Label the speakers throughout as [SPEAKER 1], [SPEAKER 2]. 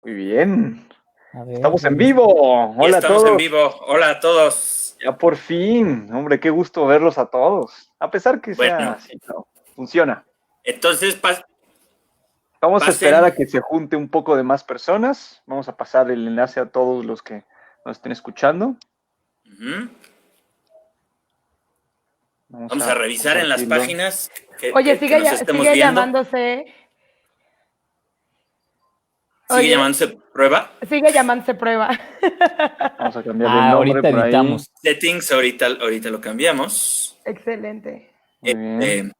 [SPEAKER 1] Muy bien.
[SPEAKER 2] A ver,
[SPEAKER 1] Estamos en vivo. Hola a
[SPEAKER 3] Estamos en
[SPEAKER 1] todos.
[SPEAKER 3] vivo. Hola a todos.
[SPEAKER 1] Ya por fin. Hombre, qué gusto verlos a todos. A pesar que sea
[SPEAKER 3] Bueno,
[SPEAKER 1] así, ¿no? Funciona.
[SPEAKER 3] entonces
[SPEAKER 1] Vamos a esperar a
[SPEAKER 3] pasen.
[SPEAKER 1] que se junte un poco de más personas. Vamos a pasar el enlace a todos los que nos estén escuchando.
[SPEAKER 3] Ujú.
[SPEAKER 1] Vamos
[SPEAKER 3] Vamos a revisar en las
[SPEAKER 1] compartirlo.
[SPEAKER 3] páginas
[SPEAKER 2] Oye,
[SPEAKER 3] que nos estemos
[SPEAKER 2] sigue
[SPEAKER 3] viendo.
[SPEAKER 2] llamándose.
[SPEAKER 3] ¿Sigue
[SPEAKER 2] Oye,
[SPEAKER 3] llamándose prueba?
[SPEAKER 2] sigue llamándose prueba.
[SPEAKER 1] Vamos a cambiarle el nombre
[SPEAKER 2] ahorita
[SPEAKER 1] por ahí.
[SPEAKER 2] editamos.
[SPEAKER 3] Settings, ahorita lo cambiamos.
[SPEAKER 2] Excelente.
[SPEAKER 1] Muy bien.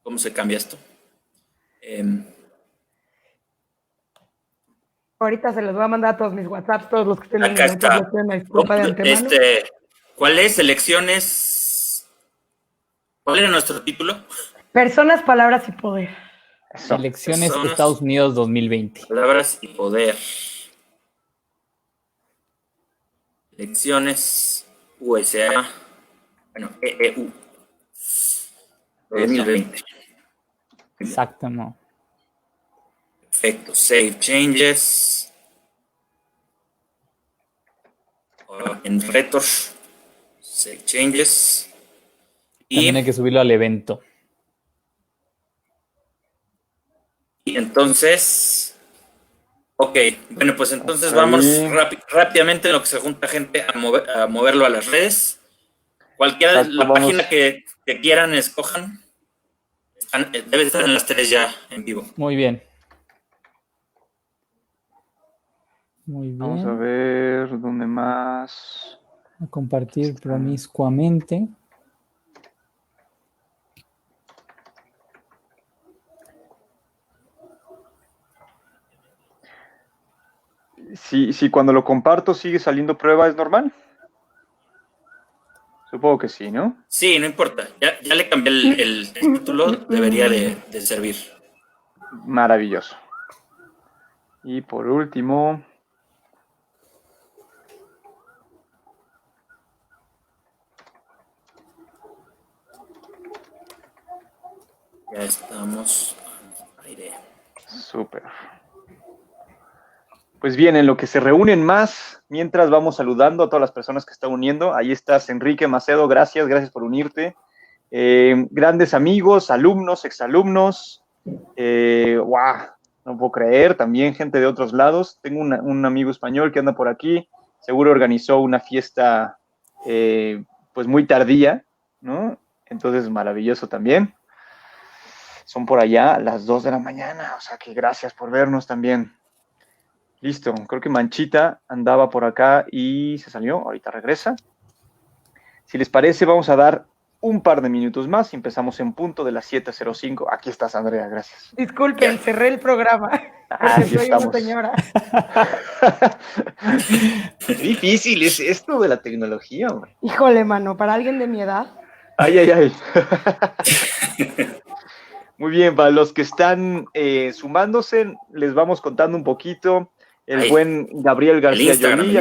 [SPEAKER 3] ¿Cómo se cambia esto?
[SPEAKER 2] Ahorita se los voy a mandar a todos mis WhatsApps, todos los que estén en
[SPEAKER 3] Acá
[SPEAKER 2] el
[SPEAKER 3] está.
[SPEAKER 2] les pido una disculpa de antemano.
[SPEAKER 3] ¿Cuál es? Elecciones. ¿Cuál era nuestro título?
[SPEAKER 2] Personas, palabras y poder.
[SPEAKER 1] Eso.
[SPEAKER 4] Elecciones
[SPEAKER 3] Personas,
[SPEAKER 4] Estados Unidos 2020.
[SPEAKER 3] Palabras y poder. Elecciones USA. Bueno, EEU. 2020.
[SPEAKER 4] Exacto, no.
[SPEAKER 3] Perfecto. Save changes. En retos. Save changes.
[SPEAKER 4] También hay que subirlo al evento.
[SPEAKER 3] Y entonces. Ok, bueno, pues entonces
[SPEAKER 1] Ahí.
[SPEAKER 3] vamos rápidamente en lo que se junta gente a moverlo a las redes. Cualquiera de la página que quieran, escojan. Debe estar en las 3 ya en vivo.
[SPEAKER 4] Muy bien. Muy bien.
[SPEAKER 1] Vamos a ver dónde más.
[SPEAKER 4] A compartir promiscuamente.
[SPEAKER 1] Si cuando lo comparto sigue saliendo prueba, ¿es normal? Supongo que sí, ¿no?
[SPEAKER 3] Sí, no importa. Ya le cambié el título. Debería de servir.
[SPEAKER 1] Maravilloso. Y por último.
[SPEAKER 3] Ya estamos al aire.
[SPEAKER 1] Súper. Pues bien, en lo que se reúnen más, mientras vamos saludando a todas las personas que están uniendo. Ahí estás, Enrique Macedo, gracias por unirte. Grandes amigos, alumnos, exalumnos. ¡Wow! No puedo creer, también gente de otros lados. Tengo un amigo español que anda por aquí, seguro organizó una fiesta pues muy tardía, ¿no? Entonces, maravilloso también. Son por allá las 2 de la mañana, o sea que gracias por vernos también. Listo, creo que Manchita andaba por acá y se salió, ahorita regresa. Si les parece, vamos a dar un par de minutos más y empezamos en punto de las 7:05. Aquí estás, Andrea, gracias.
[SPEAKER 2] Disculpen, cerré el programa.
[SPEAKER 1] Aquí
[SPEAKER 2] soy
[SPEAKER 1] estamos.
[SPEAKER 2] una señora.
[SPEAKER 1] Qué difícil es esto de la tecnología, hombre.
[SPEAKER 2] Híjole, mano, para alguien de mi edad.
[SPEAKER 1] Ay. Muy bien, para los que están sumándose, les vamos contando un poquito. Buen Gabriel García Yolí,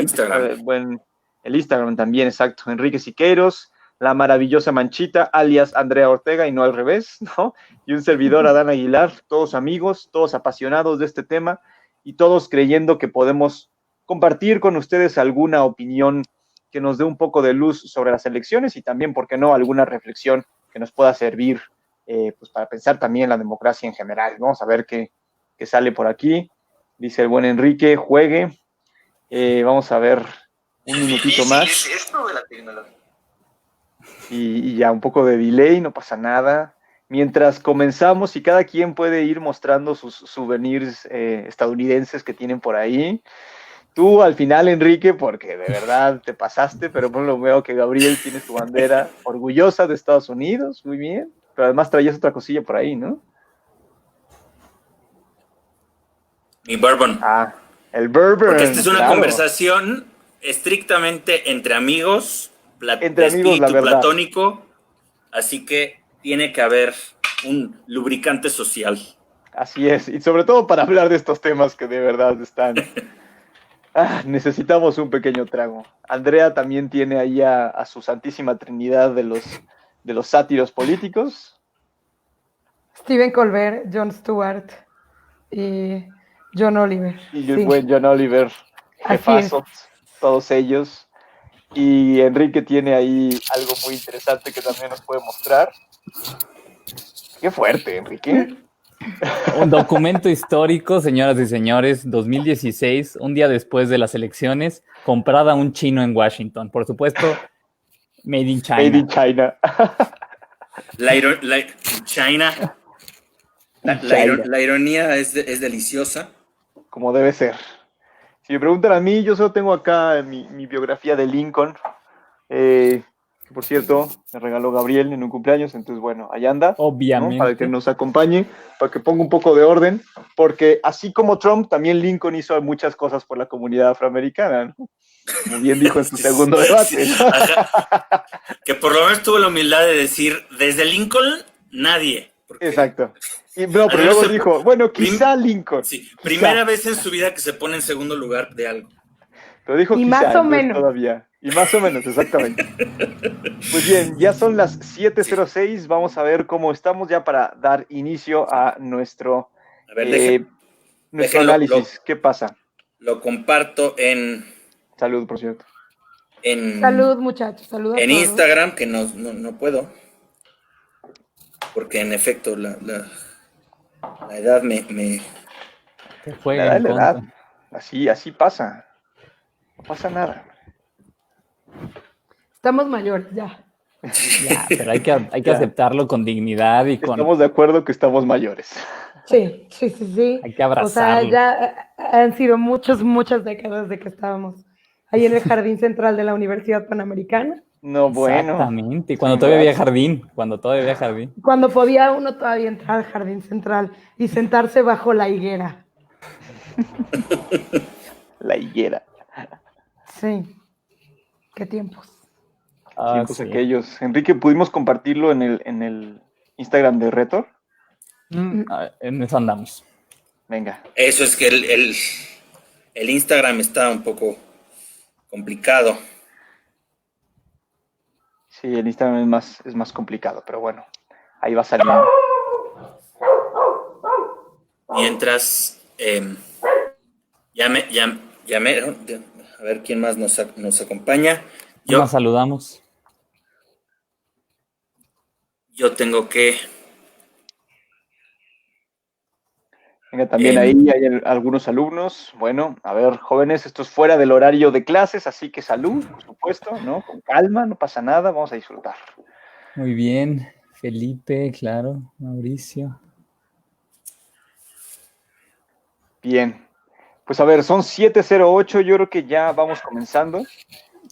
[SPEAKER 1] el Instagram también, exacto. Enrique Siqueiros, la maravillosa Manchita, alias Andrea Ortega, y no al revés, ¿no? Y un servidor, Adán Aguilar, todos amigos, todos apasionados de este tema y todos creyendo que podemos compartir con ustedes alguna opinión que nos dé un poco de luz sobre las elecciones y también, ¿por qué no?, alguna reflexión que nos pueda servir pues para pensar también en la democracia en general. Vamos a ver qué sale por aquí. Dice el buen Enrique, juegue. Vamos a ver un minutito más. ¿Es esto de la tecnología? Y ya un poco de delay, no pasa nada. Mientras comenzamos y cada quien puede ir mostrando sus souvenirs estadounidenses que tienen por ahí. Tú al final, Enrique, porque de verdad te pasaste, pero por lo veo que Gabriel tiene su bandera orgullosa de Estados Unidos, muy bien. Pero además traías otra cosilla por ahí, ¿no?
[SPEAKER 3] Mi bourbon.
[SPEAKER 1] El bourbon.
[SPEAKER 3] Porque esta es una conversación estrictamente entre amigos,
[SPEAKER 1] entre amigos, la verdad,
[SPEAKER 3] platónico, así que tiene que haber un lubricante social.
[SPEAKER 1] Así es, y sobre todo para hablar de estos temas que de verdad están... necesitamos un pequeño trago. Andrea también tiene ahí a su santísima trinidad de los sátiros políticos.
[SPEAKER 2] Stephen Colbert, Jon Stewart y John Oliver.
[SPEAKER 1] Y el buen John Oliver, jefazo, todos ellos. Y Enrique tiene ahí algo muy interesante que también nos puede mostrar. Qué fuerte, Enrique.
[SPEAKER 4] Un documento histórico, señoras y señores, 2016, un día después de las elecciones, comprada un chino en Washington. Por supuesto, made in China.
[SPEAKER 1] Made in China.
[SPEAKER 3] La ironía es deliciosa.
[SPEAKER 1] Como debe ser. Si me preguntan a mí, yo solo tengo acá mi biografía de Lincoln, que por cierto me regaló Gabriel en un cumpleaños, entonces bueno, ahí anda.
[SPEAKER 4] Obviamente.
[SPEAKER 1] ¿No? Para que nos acompañe, para que ponga un poco de orden, porque así como Trump, también Lincoln hizo muchas cosas por la comunidad afroamericana, ¿no? Como bien dijo en su segundo debate.
[SPEAKER 3] Que por lo menos tuvo la humildad de decir, desde Lincoln, nadie.
[SPEAKER 1] Exacto. No, pero luego dijo, bueno, quizá Lincoln.
[SPEAKER 3] Sí,
[SPEAKER 1] quizá.
[SPEAKER 3] Primera vez en su vida que se pone en segundo lugar de algo.
[SPEAKER 1] Pero dijo
[SPEAKER 2] y
[SPEAKER 1] quizá,
[SPEAKER 2] más o menos.
[SPEAKER 1] Todavía. Y más o menos, exactamente. Pues bien, ya son las 7:06. Vamos a ver cómo estamos ya para dar inicio a nuestro, análisis. ¿Qué pasa?
[SPEAKER 3] Lo comparto en...
[SPEAKER 1] Salud, por cierto.
[SPEAKER 2] Salud, muchachos. Salud a
[SPEAKER 3] en
[SPEAKER 2] todos.
[SPEAKER 3] Instagram, que no puedo. Porque en efecto la edad me...
[SPEAKER 4] Te juega en contra.
[SPEAKER 1] Edad. Así pasa. No pasa nada.
[SPEAKER 2] Estamos mayores, ya.
[SPEAKER 4] Ya, pero hay que aceptarlo con dignidad y con...
[SPEAKER 1] Estamos de acuerdo que estamos mayores.
[SPEAKER 2] Sí.
[SPEAKER 4] Hay que abrazarlo.
[SPEAKER 2] O sea, ya han sido muchas décadas de que estábamos ahí en el jardín central de la Universidad Panamericana.
[SPEAKER 1] No, bueno.
[SPEAKER 4] Exactamente, cuando todavía había jardín. Cuando
[SPEAKER 2] podía uno todavía entrar al jardín central y sentarse bajo la higuera.
[SPEAKER 1] La higuera.
[SPEAKER 2] Sí. Qué tiempos.
[SPEAKER 1] Tiempos aquellos. Enrique, ¿pudimos compartirlo en el Instagram de Retor?
[SPEAKER 4] En eso andamos.
[SPEAKER 1] Venga.
[SPEAKER 3] Eso es que el Instagram está un poco complicado.
[SPEAKER 1] Sí, el Instagram es más complicado, pero bueno, ahí va saliendo.
[SPEAKER 3] Mientras, a ver quién más nos acompaña.
[SPEAKER 4] Nos saludamos.
[SPEAKER 3] Yo tengo que...
[SPEAKER 1] Venga, también ahí hay algunos alumnos. Bueno, a ver, jóvenes, esto es fuera del horario de clases, así que salud, por supuesto, ¿no? Con calma, no pasa nada, vamos a disfrutar.
[SPEAKER 4] Muy bien, Felipe, claro, Mauricio.
[SPEAKER 1] Bien, pues a ver, son 7:08, yo creo que ya vamos comenzando.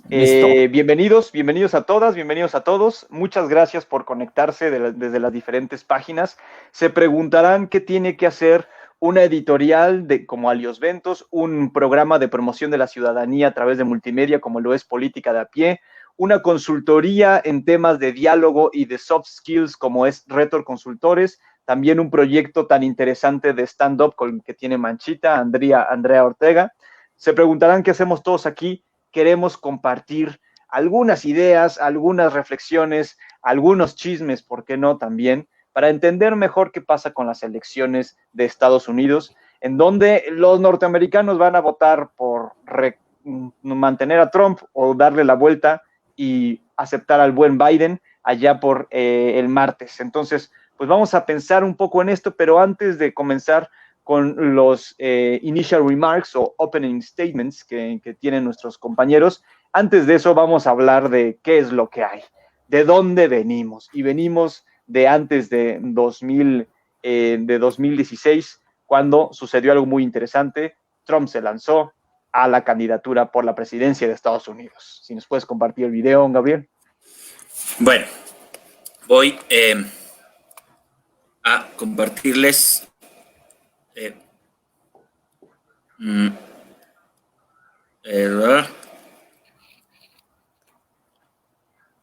[SPEAKER 1] Bienvenidos a todas, bienvenidos a todos. Muchas gracias por conectarse desde las diferentes páginas. Se preguntarán qué tiene que hacer una editorial como Alios Ventos, un programa de promoción de la ciudadanía a través de multimedia como lo es Política de a Pie, una consultoría en temas de diálogo y de soft skills como es Retor Consultores, también un proyecto tan interesante de stand-up con que tiene Manchita, Andrea Ortega. Se preguntarán qué hacemos todos aquí. Queremos compartir algunas ideas, algunas reflexiones, algunos chismes, ¿por qué no también? Para entender mejor qué pasa con las elecciones de Estados Unidos, en donde los norteamericanos van a votar por mantener a Trump o darle la vuelta y aceptar al buen Biden allá por el martes. Entonces, pues vamos a pensar un poco en esto, pero antes de comenzar con los initial remarks o opening statements que tienen nuestros compañeros, antes de eso vamos a hablar de qué es lo que hay, de dónde venimos, y venimos de antes de 2016, cuando sucedió algo muy interesante. Trump se lanzó a la candidatura por la presidencia de Estados Unidos. Si nos puedes compartir el video, Gabriel.
[SPEAKER 3] Bueno, voy a compartirles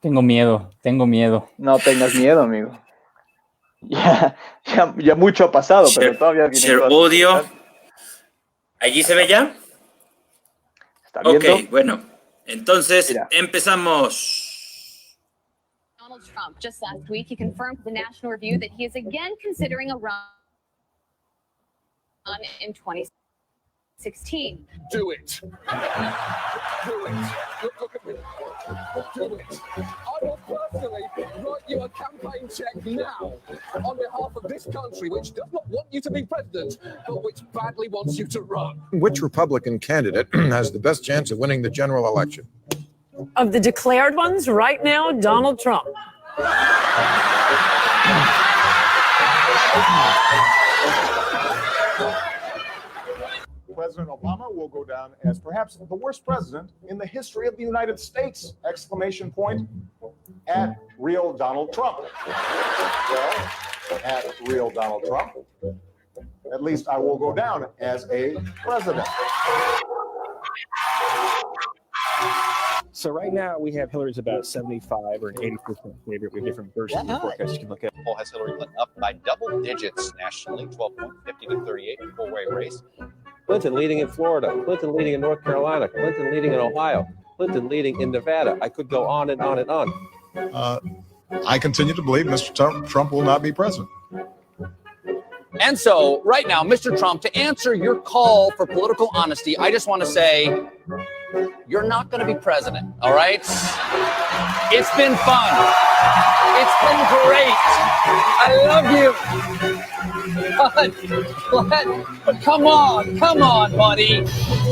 [SPEAKER 4] Tengo miedo.
[SPEAKER 1] No tengas miedo, amigo. Ya mucho ha pasado, pero todavía
[SPEAKER 3] share audio. ¿Allí se ve ya?
[SPEAKER 1] ¿Está viendo?
[SPEAKER 3] Ok, bueno. Entonces, empezamos.
[SPEAKER 5] Donald Trump, just last week, he confirmed to the National Review that he is again considering a run in 2020. 16.
[SPEAKER 6] Do it. Do it. Look at me. Do it. I will personally write you a campaign check now on behalf of this country, which does not want you to be president, but which badly wants you to run.
[SPEAKER 7] Which Republican candidate has the best chance of winning the general election?
[SPEAKER 8] Of the declared ones, right now, Donald Trump.
[SPEAKER 9] President Obama will go down as perhaps the worst president in the history of the United States! Exclamation point at real Donald Trump. Well, at real Donald Trump, at least I will go down as a president.
[SPEAKER 10] So right now we have Hillary's about 75 or an 80% favorite. We have different versions of the forecast you can look at.
[SPEAKER 11] Poll has Hillary Clinton up by double digits nationally, 12.50 to 38 in four-way race.
[SPEAKER 12] Clinton leading in Florida, Clinton leading in North Carolina, Clinton leading in Ohio, Clinton leading in Nevada. I could go on and on and on.
[SPEAKER 7] I continue to believe Mr. Trump will not be president.
[SPEAKER 11] And so right now, Mr. Trump, to answer your call for political honesty, I just want to say, you're not going to be president, all right? It's been fun. It's been great. I love you. But come on, buddy.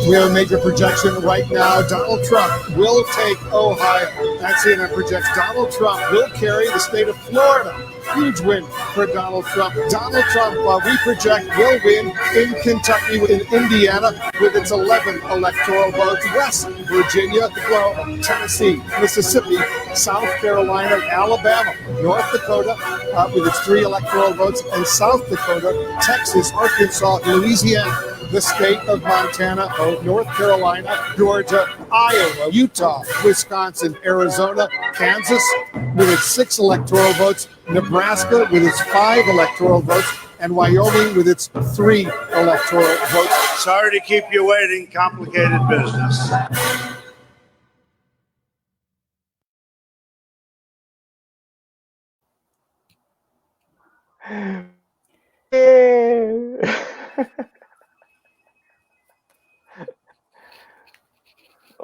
[SPEAKER 9] We have a major projection right now. Donald Trump will take Ohio. That's CNN projects Donald Trump will carry the state of Florida. Huge win for Donald Trump. Donald Trump, we project, will win in Kentucky, in Indiana, with its 11 electoral votes. West Virginia, Tennessee, Mississippi, South Carolina, Alabama, North Dakota, with its 3 electoral votes, and South Dakota, Texas, Arkansas, Louisiana, the state of Montana, North Carolina, Georgia, Iowa, Utah, Wisconsin, Arizona, Kansas, with its 6 electoral votes, Nebraska with its 5 electoral votes, and Wyoming with its 3 electoral votes.
[SPEAKER 13] Sorry to keep you waiting. Complicated business.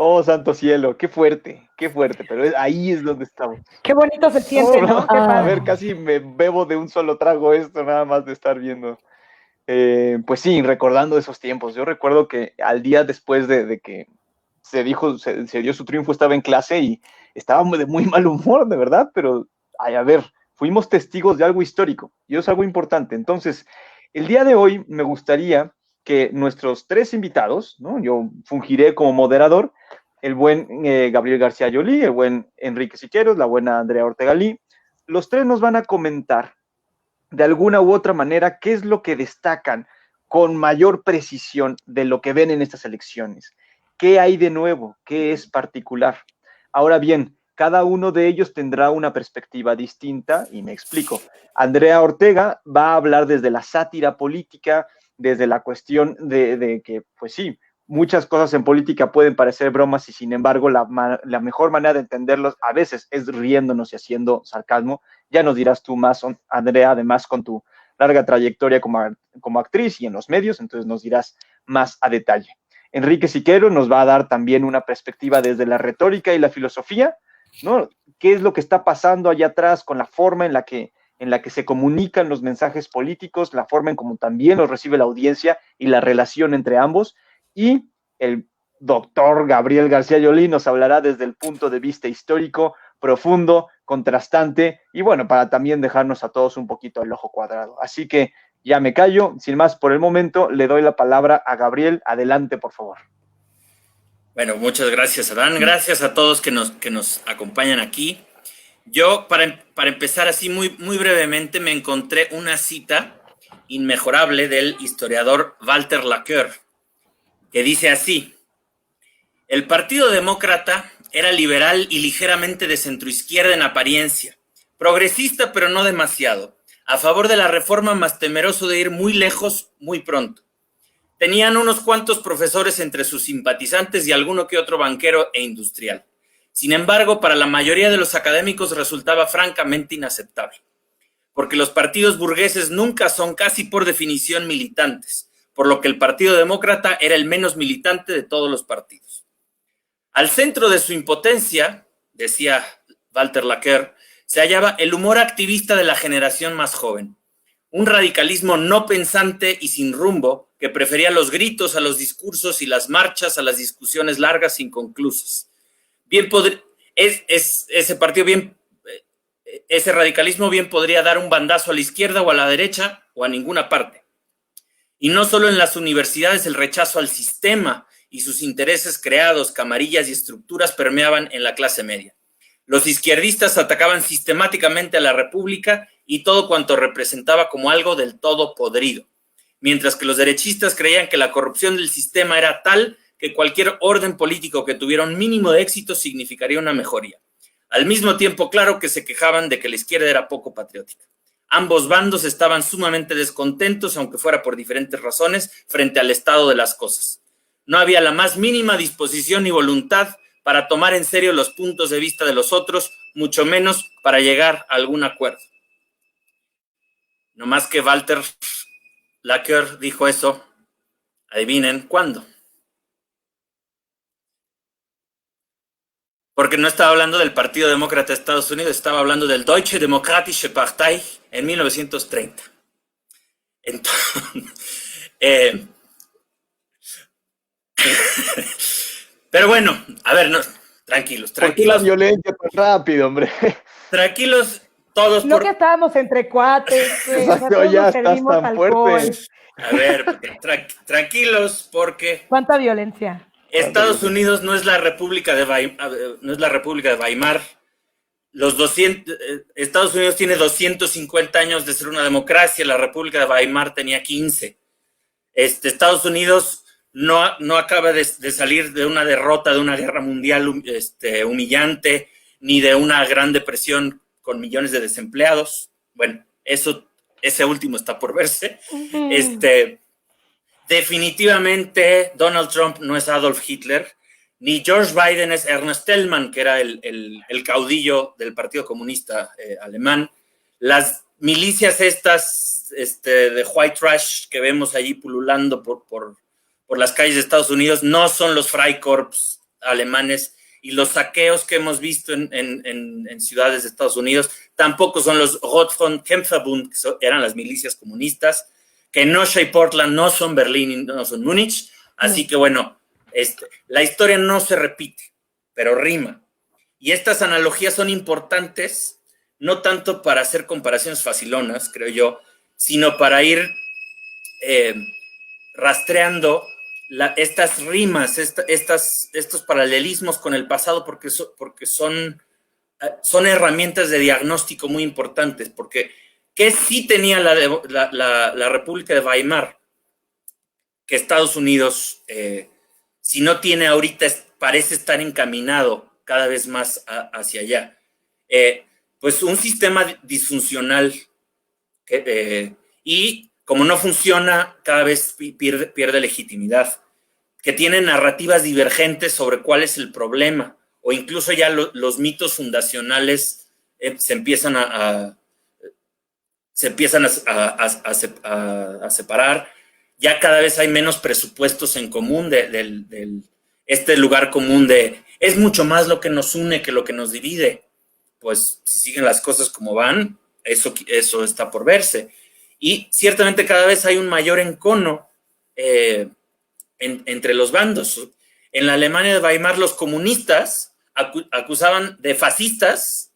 [SPEAKER 1] Oh, santo cielo, qué fuerte, pero ahí es donde estamos.
[SPEAKER 2] Qué bonito se siente, ¿no?
[SPEAKER 1] A ver, casi me bebo de un solo trago esto, nada más de estar viendo. Pues sí, recordando esos tiempos. Yo recuerdo que al día después de que se dio su triunfo, estaba en clase y estaba de muy mal humor, de verdad, pero a ver, fuimos testigos de algo histórico y eso es algo importante. Entonces, el día de hoy me gustaría que nuestros 3 invitados, ¿no? Yo fungiré como moderador, el buen Gabriel García Yolí, el buen Enrique Siqueiros, la buena Andrea Ortegalí. Los 3 nos van a comentar de alguna u otra manera qué es lo que destacan con mayor precisión de lo que ven en estas elecciones. ¿Qué hay de nuevo? ¿Qué es particular? Ahora bien, cada uno de ellos tendrá una perspectiva distinta y me explico. Andrea Ortega va a hablar desde la sátira política, desde la cuestión de que, pues sí, muchas cosas en política pueden parecer bromas y sin embargo la mejor manera de entenderlos a veces es riéndonos y haciendo sarcasmo. Ya nos dirás tú más, Andrea, además con tu larga trayectoria como actriz y en los medios, entonces nos dirás más a detalle. Enrique Siqueiros nos va a dar también una perspectiva desde la retórica y la filosofía, ¿no? ¿Qué es lo que está pasando allá atrás con la forma en la que se comunican los mensajes políticos, la forma en cómo también los recibe la audiencia y la relación entre ambos? Y el doctor Gabriel García Yolí nos hablará desde el punto de vista histórico, profundo, contrastante, y bueno, para también dejarnos a todos un poquito el ojo cuadrado. Así que ya me callo, sin más por el momento, le doy la palabra a Gabriel. Adelante, por favor.
[SPEAKER 3] Bueno, muchas gracias, Adán. Gracias a todos que nos acompañan aquí. Yo, para empezar así muy brevemente, me encontré una cita inmejorable del historiador Walter Laqueur, que dice así: el Partido Demócrata era liberal y ligeramente de centroizquierda en apariencia, progresista pero no demasiado, a favor de la reforma más temeroso de ir muy lejos muy pronto. Tenían unos cuantos profesores entre sus simpatizantes y alguno que otro banquero e industrial. Sin embargo, para la mayoría de los académicos resultaba francamente inaceptable, porque los partidos burgueses nunca son casi por definición militantes, por lo que el Partido Demócrata era el menos militante de todos los partidos. Al centro de su impotencia, decía Walter Laqueur, se hallaba el humor activista de la generación más joven, un radicalismo no pensante y sin rumbo que prefería los gritos a los discursos y las marchas a las discusiones largas e inconclusas. Ese radicalismo bien podría dar un bandazo a la izquierda o a la derecha o a ninguna parte. Y no solo en las universidades el rechazo al sistema y sus intereses creados, camarillas y estructuras permeaban en la clase media. Los izquierdistas atacaban sistemáticamente a la República y todo cuanto representaba como algo del todo podrido, mientras que los derechistas creían que la corrupción del sistema era tal que cualquier orden político que tuviera un mínimo de éxito significaría una mejoría. Al mismo tiempo, claro que se quejaban de que la izquierda era poco patriótica. Ambos bandos estaban sumamente descontentos, aunque fuera por diferentes razones, frente al estado de las cosas. No había la más mínima disposición ni voluntad para tomar en serio los puntos de vista de los otros, mucho menos para llegar a algún acuerdo. No más que Walter Laqueur dijo eso, adivinen cuándo. Porque no estaba hablando del Partido Demócrata de Estados Unidos, estaba hablando del Deutsche Demokratische Partei en 1930. Entonces, pero bueno, a ver, no, tranquilos.
[SPEAKER 1] ¿Por qué la violencia tan rápido, hombre?
[SPEAKER 3] Tranquilos todos.
[SPEAKER 2] No que estábamos entre cuates,
[SPEAKER 1] ya estás tan fuerte.
[SPEAKER 3] A ver, tranquilos, porque...
[SPEAKER 2] ¿Cuánta violencia?
[SPEAKER 3] Estados Unidos no es la República de Weimar. Estados Unidos tiene 250 años de ser una democracia, la República de Weimar tenía 15. Estados Unidos no acaba de salir de una derrota de una guerra mundial humillante, ni de una gran depresión con millones de desempleados. Bueno, ese último está por verse. Definitivamente Donald Trump no es Adolf Hitler, ni George Biden es Ernst Thälmann, que era el caudillo del Partido Comunista alemán. Las milicias estas de white trash que vemos allí pululando por las calles de Estados Unidos no son los Freikorps alemanes, y los saqueos que hemos visto en ciudades de Estados Unidos tampoco son los Rotfront Kämpferbund, que eran las milicias comunistas. Kenosha y Portland no son Berlín y no son Múnich, así que bueno, la historia no se repite, pero rima. Y estas analogías son importantes, no tanto para hacer comparaciones facilonas, creo yo, sino para ir rastreando estas rimas, estos paralelismos con el pasado, porque son herramientas de diagnóstico muy importantes, porque ¿qué sí tenía la República de Weimar? Que Estados Unidos, si no tiene ahorita, parece estar encaminado cada vez más hacia allá. Pues un sistema disfuncional y como no funciona, cada vez pierde legitimidad, que tiene narrativas divergentes sobre cuál es el problema, o incluso ya los mitos fundacionales se empiezan a separar. Ya cada vez hay menos presupuestos en común de este lugar común de es mucho más lo que nos une que lo que nos divide. Pues si siguen las cosas como van, eso está por verse. Y ciertamente cada vez hay un mayor encono entre los bandos. En la Alemania de Weimar los comunistas acusaban de fascistas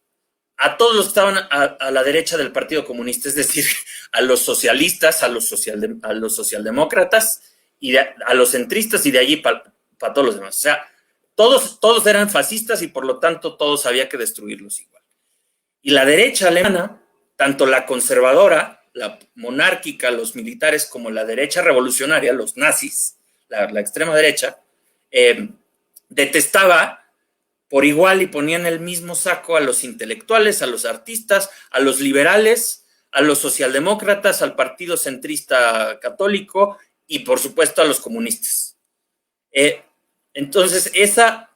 [SPEAKER 3] a todos los que estaban a la derecha del Partido Comunista, es decir, a los socialistas, a los socialdemócratas, y a los centristas, y de allí para todos los demás. O sea, todos eran fascistas y por lo tanto todos había que destruirlos igual. Y la derecha alemana, tanto la conservadora, la monárquica, los militares, como la derecha revolucionaria, los nazis, la extrema derecha, detestaba por igual y ponía en el mismo saco a los intelectuales, a los artistas, a los liberales, a los socialdemócratas, al partido centrista católico y por supuesto a los comunistas. Entonces, eso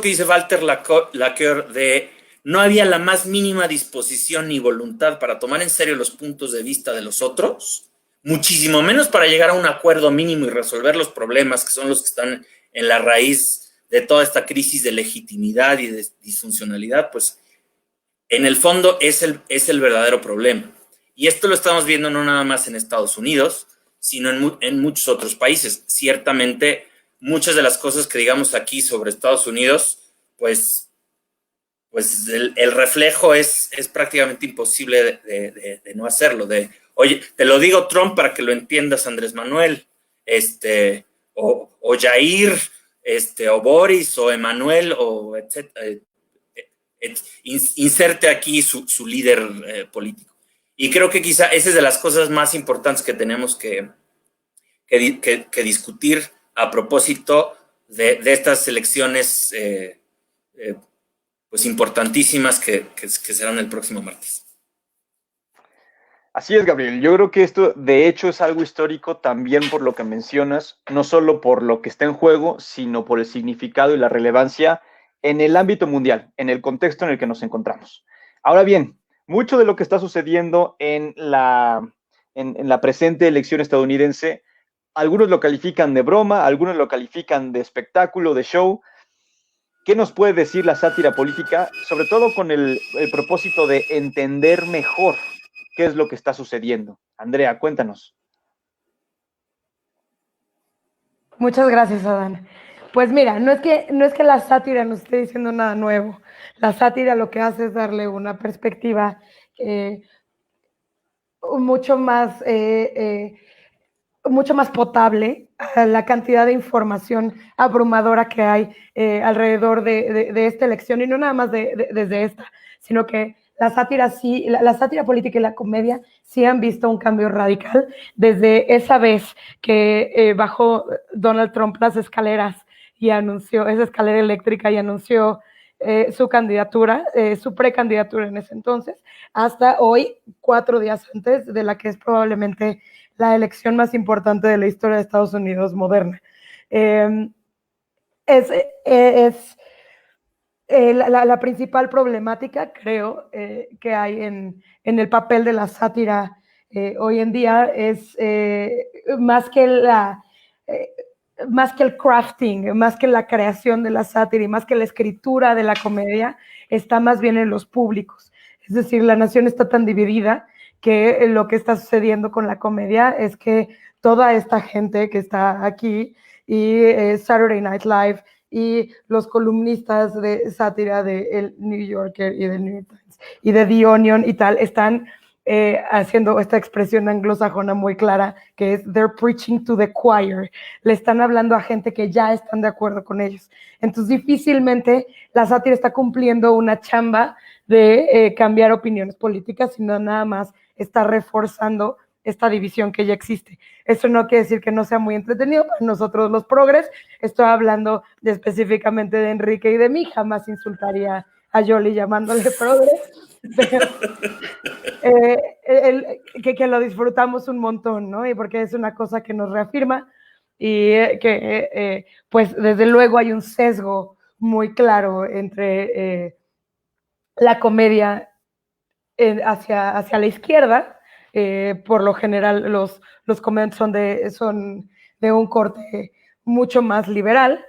[SPEAKER 3] que dice Walter Laqueur de no había la más mínima disposición ni voluntad para tomar en serio los puntos de vista de los otros, muchísimo menos para llegar a un acuerdo mínimo y resolver los problemas que son los que están en la raíz de toda esta crisis de legitimidad y de disfuncionalidad, pues en el fondo es el verdadero problema. Y esto lo estamos viendo no nada más en Estados Unidos, sino en muchos otros países. Ciertamente, muchas de las cosas que digamos aquí sobre Estados Unidos, pues el reflejo es prácticamente imposible de no hacerlo. Oye, te lo digo, Trump, para que lo entiendas, Andrés Manuel, o Jair, o Boris, o Emanuel, o etcétera. Inserte aquí su líder político. Y creo que quizá esa es de las cosas más importantes que tenemos que discutir a propósito de estas elecciones pues importantísimas que serán el próximo martes.
[SPEAKER 1] Así es, Gabriel. Yo creo que esto, de hecho, es algo histórico también por lo que mencionas, no solo por lo que está en juego, sino por el significado y la relevancia en el ámbito mundial, en el contexto en el que nos encontramos. Ahora bien, mucho de lo que está sucediendo en la presente elección estadounidense, algunos lo califican de broma, algunos lo califican de espectáculo, de show. ¿Qué nos puede decir la sátira política? Sobre todo con el propósito de entender mejor qué es lo que está sucediendo. Andrea, cuéntanos.
[SPEAKER 2] Muchas gracias, Adán. Pues mira, no es que la sátira nos esté diciendo nada nuevo. La sátira lo que hace es darle una perspectiva mucho más potable a la cantidad de información abrumadora que hay alrededor de esta elección, y no nada más desde esta, sino que la sátira política y la comedia sí han visto un cambio radical desde esa vez que bajó Donald Trump las escaleras y anunció esa escalera eléctrica y anunció su candidatura, su precandidatura en ese entonces, hasta hoy, 4 días antes de la que es probablemente la elección más importante de la historia de Estados Unidos moderna. La principal problemática, creo, que hay en el papel de la sátira hoy en día es más que el crafting, más que la creación de la sátira y más que la escritura de la comedia, está más bien en los públicos. Es decir, la nación está tan dividida que lo que está sucediendo con la comedia es que toda esta gente que está aquí y Saturday Night Live y los columnistas de sátira de el New Yorker y del New York Times y de The Onion y tal, están haciendo esta expresión anglosajona muy clara que es they're preaching to the choir. Le están hablando a gente que ya están de acuerdo con ellos. Entonces difícilmente la sátira está cumpliendo una chamba de cambiar opiniones políticas, sino nada más está reforzando esta división que ya existe. Eso no quiere decir que no sea muy entretenido para nosotros los progres. Estoy hablando específicamente de Enrique y de mí. Jamás insultaría a Yoli llamándole progre, pero que lo disfrutamos un montón, ¿no? Y porque es una cosa que nos reafirma y que pues desde luego hay un sesgo muy claro entre la comedia hacia la izquierda. Por lo general los comediantes son de un corte mucho más liberal.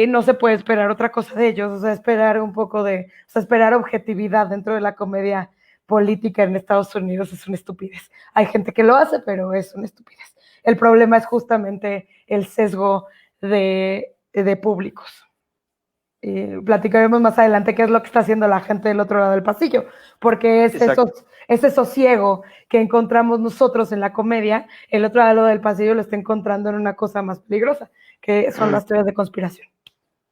[SPEAKER 2] No se puede esperar otra cosa de ellos, o sea, esperar objetividad dentro de la comedia política en Estados Unidos es una estupidez. Hay gente que lo hace, pero es una estupidez. El problema es justamente el sesgo de públicos. Platicaremos más adelante qué es lo que está haciendo la gente del otro lado del pasillo, porque ese sosiego que encontramos nosotros en la comedia, el otro lado del pasillo lo está encontrando en una cosa más peligrosa, que son las teorías de conspiración.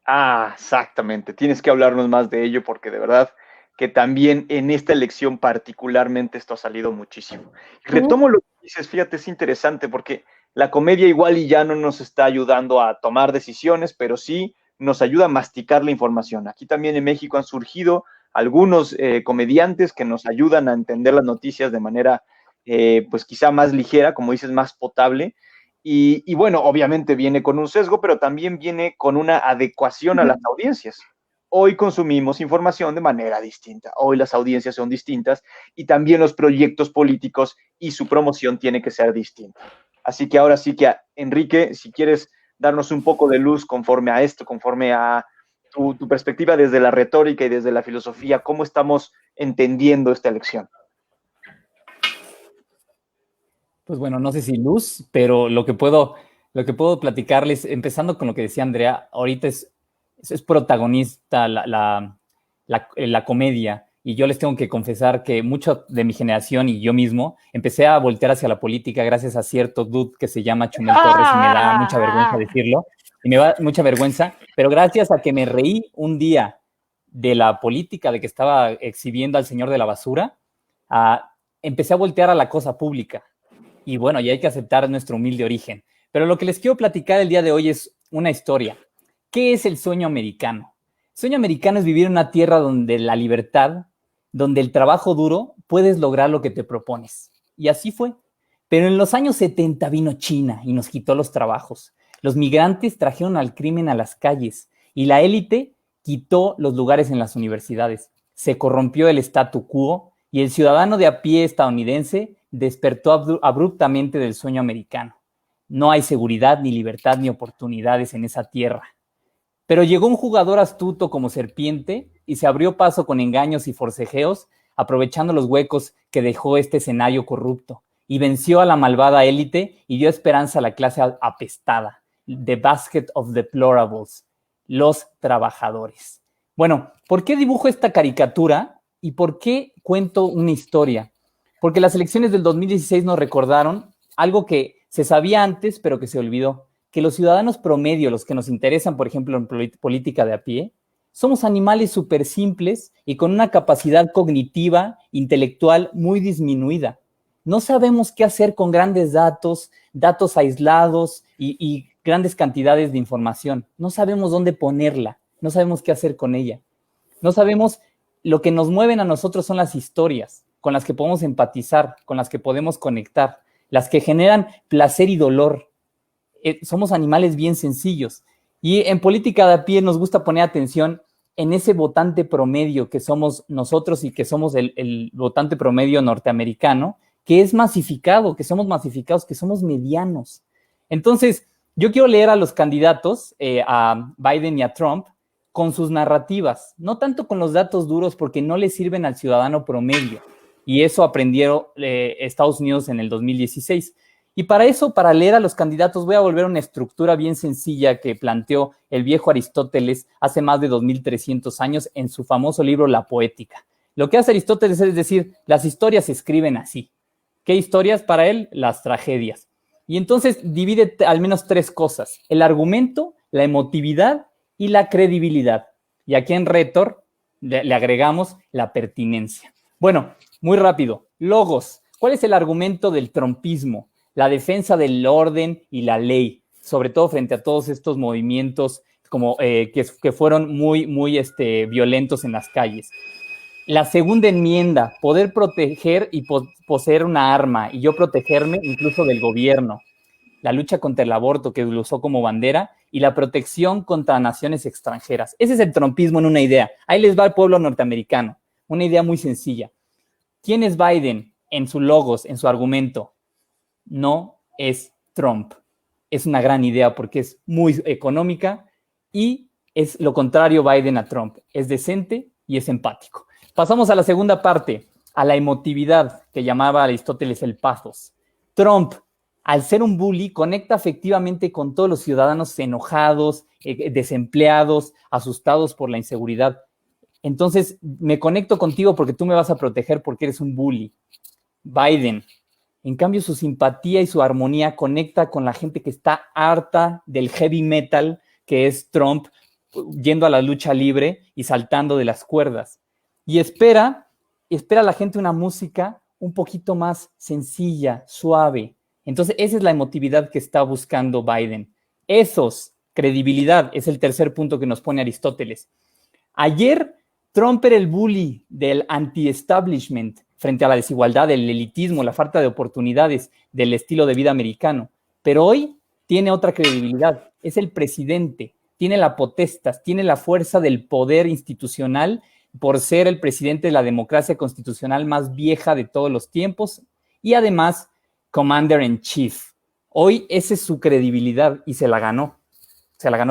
[SPEAKER 1] Ah, exactamente. Tienes que hablarnos más de ello porque de verdad que también en esta elección particularmente esto ha salido muchísimo. Retomo lo que dices, fíjate, es interesante porque la comedia igual y ya no nos está ayudando a tomar decisiones, pero sí nos ayuda a masticar la información. Aquí también en México han surgido algunos comediantes que nos ayudan a entender las noticias de manera, pues quizá más ligera, como dices, más potable. Y bueno, obviamente viene con un sesgo, pero también viene con una adecuación a las audiencias. hoy consumimos información de manera distinta. Hoy las audiencias son distintas y también los proyectos políticos y su promoción tiene que ser distinta. Así que ahora sí que, Enrique, si quieres darnos un poco de luz conforme a esto, conforme a tu perspectiva desde la retórica y desde la filosofía, ¿cómo estamos entendiendo esta elección?
[SPEAKER 4] Pues bueno, no sé si luz, pero lo que puedo platicarles, empezando con lo que decía Andrea, ahorita es protagonista la comedia, y yo les tengo que confesar que mucho de mi generación y yo mismo empecé a voltear hacia la política gracias a cierto dude que se llama Chumel Torres, y me da mucha vergüenza decirlo, y me da mucha vergüenza, pero gracias a que me reí un día de la política, de que estaba exhibiendo al señor de la basura, empecé a voltear a la cosa pública. Y bueno, y hay que aceptar nuestro humilde origen. Pero lo que les quiero platicar el día de hoy es una historia. ¿Qué es el sueño americano? El sueño americano es vivir en una tierra donde la libertad, donde el trabajo duro, puedes lograr lo que te propones. Y así fue. Pero en los años 70 vino China y nos quitó los trabajos. Los migrantes trajeron al crimen a las calles y la élite quitó los lugares en las universidades. Se corrompió el statu quo y el ciudadano de a pie estadounidense despertó abruptamente del sueño americano. No hay seguridad, ni libertad, ni oportunidades en esa tierra. Pero llegó un jugador astuto como serpiente y se abrió paso con engaños y forcejeos, aprovechando los huecos que dejó este escenario corrupto, y venció a la malvada élite y dio esperanza a la clase apestada, the basket of deplorables, los trabajadores. Bueno, ¿por qué dibujo esta caricatura y por qué cuento una historia? Porque las elecciones del 2016 nos recordaron algo que se sabía antes, pero que se olvidó, que los ciudadanos promedio, los que nos interesan, por ejemplo, en política de a pie, somos animales súper simples y con una capacidad cognitiva, intelectual muy disminuida. No sabemos qué hacer con grandes datos aislados y grandes cantidades de información. No sabemos dónde ponerla, no sabemos qué hacer con ella. No sabemos, lo que nos mueven a nosotros son las historias, con las que podemos empatizar, con las que podemos conectar, las que generan placer y dolor. Somos animales bien sencillos. Y en política de a pie nos gusta poner atención en ese votante promedio que somos nosotros y que somos el votante promedio norteamericano, que es masificado, que somos masificados, que somos medianos. Entonces, yo quiero leer a los candidatos, a Biden y a Trump, con sus narrativas, no tanto con los datos duros porque no les sirven al ciudadano promedio. Y eso aprendieron Estados Unidos en el 2016. Y para eso, para leer a los candidatos, voy a volver a una estructura bien sencilla que planteó el viejo Aristóteles hace más de 2300 años en su famoso libro La Poética. Lo que hace Aristóteles es decir, las historias se escriben así. ¿Qué historias? Para él, las tragedias. Y entonces divide al menos tres cosas: el argumento, la emotividad y la credibilidad. Y aquí en Rhetor le agregamos la pertinencia. Bueno, muy rápido. Logos. ¿Cuál es el argumento del trumpismo? La defensa del orden y la ley, sobre todo frente a todos estos movimientos como, que fueron muy violentos en las calles. La segunda enmienda, poder proteger y poseer una arma, y yo protegerme incluso del gobierno. La lucha contra el aborto, que lo usó como bandera, y la protección contra naciones extranjeras. Ese es el trumpismo en una idea. Ahí les va el pueblo norteamericano. Una idea muy sencilla. ¿Quién es Biden en su logos, en su argumento? No es Trump. Es una gran idea porque es muy económica y es lo contrario Biden a Trump. Es decente y es empático. Pasamos a la segunda parte, a la emotividad, que llamaba Aristóteles el pathos. Trump, al ser un bully, conecta afectivamente con todos los ciudadanos enojados, desempleados, asustados por la inseguridad. Entonces, me conecto contigo porque tú me vas a proteger porque eres un bully. Biden, en cambio, su simpatía y su armonía conecta con la gente que está harta del heavy metal, que es Trump, yendo a la lucha libre y saltando de las cuerdas. Y espera a la gente una música un poquito más sencilla, suave. Entonces, esa es la emotividad que está buscando Biden. Credibilidad, es el tercer punto que nos pone Aristóteles. Ayer, Trump era el bully del anti-establishment frente a la desigualdad, el elitismo, la falta de oportunidades del estilo de vida americano. Pero hoy tiene otra credibilidad. Es el presidente. tiene la potestas, tiene la fuerza del poder institucional por ser el presidente de la democracia constitucional más vieja de todos los tiempos y además Commander in Chief. Hoy esa es su credibilidad y se la ganó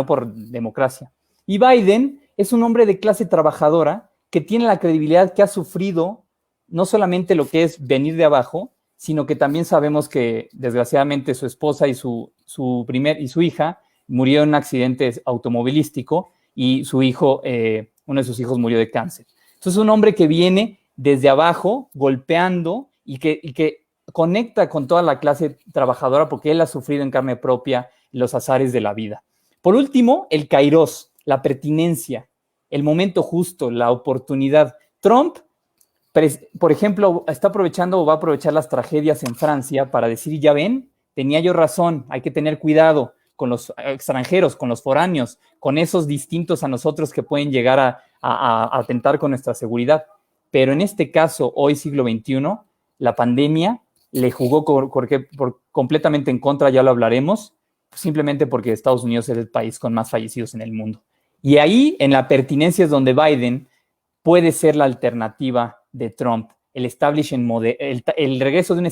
[SPEAKER 4] por democracia. Y Biden es un hombre de clase trabajadora que tiene la credibilidad que ha sufrido no solamente lo que es venir de abajo, sino que también sabemos que desgraciadamente su esposa y su hija murió en un accidente automovilístico y su hijo, uno de sus hijos murió de cáncer. Entonces es un hombre que viene desde abajo golpeando y que conecta con toda la clase trabajadora porque él ha sufrido en carne propia los azares de la vida. Por último, el kairos, la pertinencia, el momento justo, la oportunidad. Trump, por ejemplo, está aprovechando o va a aprovechar las tragedias en Francia para decir, ya ven, tenía yo razón, hay que tener cuidado con los extranjeros, con los foráneos, con esos distintos a nosotros que pueden llegar a atentar con nuestra seguridad. Pero en este caso, hoy siglo XXI, la pandemia le jugó completamente en contra, ya lo hablaremos, simplemente porque Estados Unidos es el país con más fallecidos en el mundo. Y ahí, en la pertinencia, es donde Biden puede ser la alternativa de Trump, el regreso de un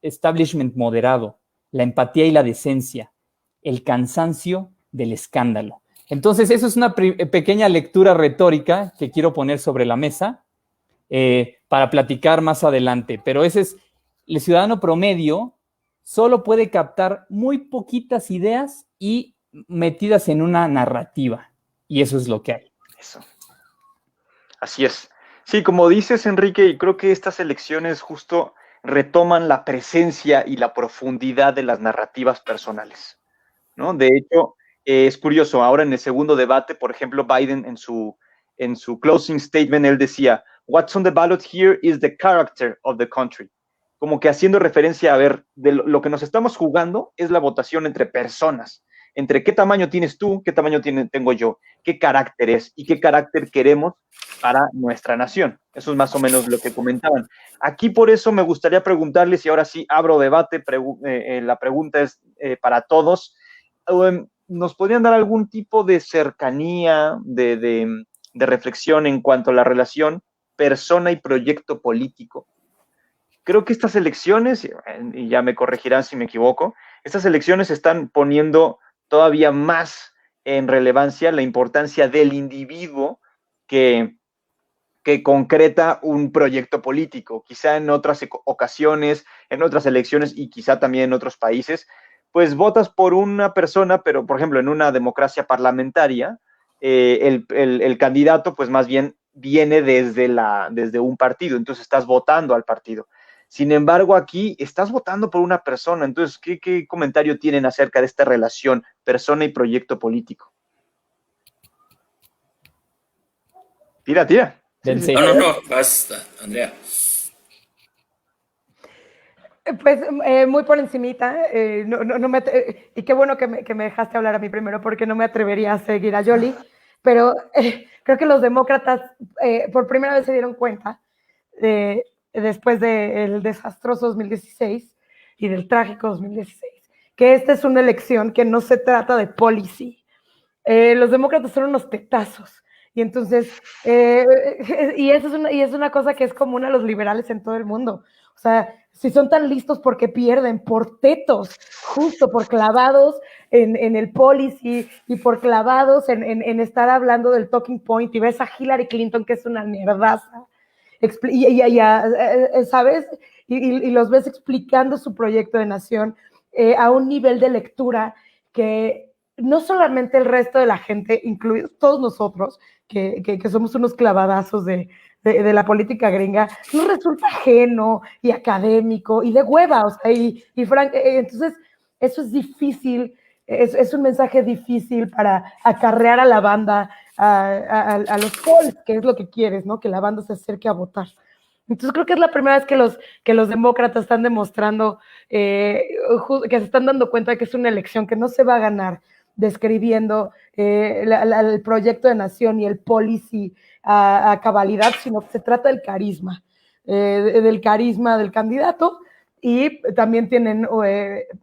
[SPEAKER 4] establishment moderado, la empatía y la decencia, el cansancio del escándalo. Entonces, eso es una pequeña lectura retórica que quiero poner sobre la mesa para platicar más adelante. Pero ese es, el ciudadano promedio solo puede captar muy poquitas ideas y metidas en una narrativa. Y eso es lo que hay.
[SPEAKER 1] Eso. Así es. Sí, como dices, Enrique, creo que estas elecciones justo retoman la presencia y la profundidad de las narrativas personales, ¿no? De hecho, es curioso, ahora en el segundo debate, por ejemplo, Biden en su closing statement, él decía, "What's on the ballot here is the character of the country." Como que haciendo referencia a ver, de lo que nos estamos jugando es la votación entre personas, entre qué tamaño tienes tú, qué tamaño tengo yo, qué carácter es y qué carácter queremos para nuestra nación. Eso es más o menos lo que comentaban. Aquí por eso me gustaría preguntarles, y ahora sí abro debate, la pregunta es para todos, ¿nos podrían dar algún tipo de cercanía, de reflexión en cuanto a la relación persona y proyecto político? Creo que estas elecciones, y ya me corregirán si me equivoco, estas elecciones están poniendo todavía más en relevancia la importancia del individuo que concreta un proyecto político. Quizá en otras ocasiones, en otras elecciones y quizá también en otros países, pues votas por una persona, pero por ejemplo en una democracia parlamentaria, el candidato pues más bien viene desde un partido, entonces estás votando al partido. Sin embargo, aquí estás votando por una persona. Entonces, ¿qué comentario tienen acerca de esta relación persona y proyecto político? Tira.
[SPEAKER 3] No, basta, Andrea.
[SPEAKER 2] Pues muy por encimita, y qué bueno que me dejaste hablar a mí primero, porque no me atrevería a seguir a Yoli, pero creo que los demócratas por primera vez se dieron cuenta después del desastroso 2016 y del trágico 2016, que esta es una elección que no se trata de policy. Los demócratas son unos tetazos, y entonces, y es una cosa que es común a los liberales en todo el mundo. O sea, si son tan listos, porque pierden por tetos, justo por clavados en el policy y por clavados en estar hablando del talking point, y ves a Hillary Clinton, que es una nerdaza, ¿sabes? Y los ves explicando su proyecto de nación a un nivel de lectura que no solamente el resto de la gente, incluidos todos nosotros, que somos unos clavadazos de la política gringa, nos resulta ajeno y académico y de hueva, o sea, entonces eso es difícil, es un mensaje difícil para acarrear a la banda a los polls, que es lo que quieres, ¿no? Que la banda se acerque a votar. Entonces creo que es la primera vez que los demócratas están demostrando que se están dando cuenta de que es una elección que no se va a ganar describiendo el proyecto de nación y el policy a cabalidad, sino que se trata del carisma del candidato, y también tienen,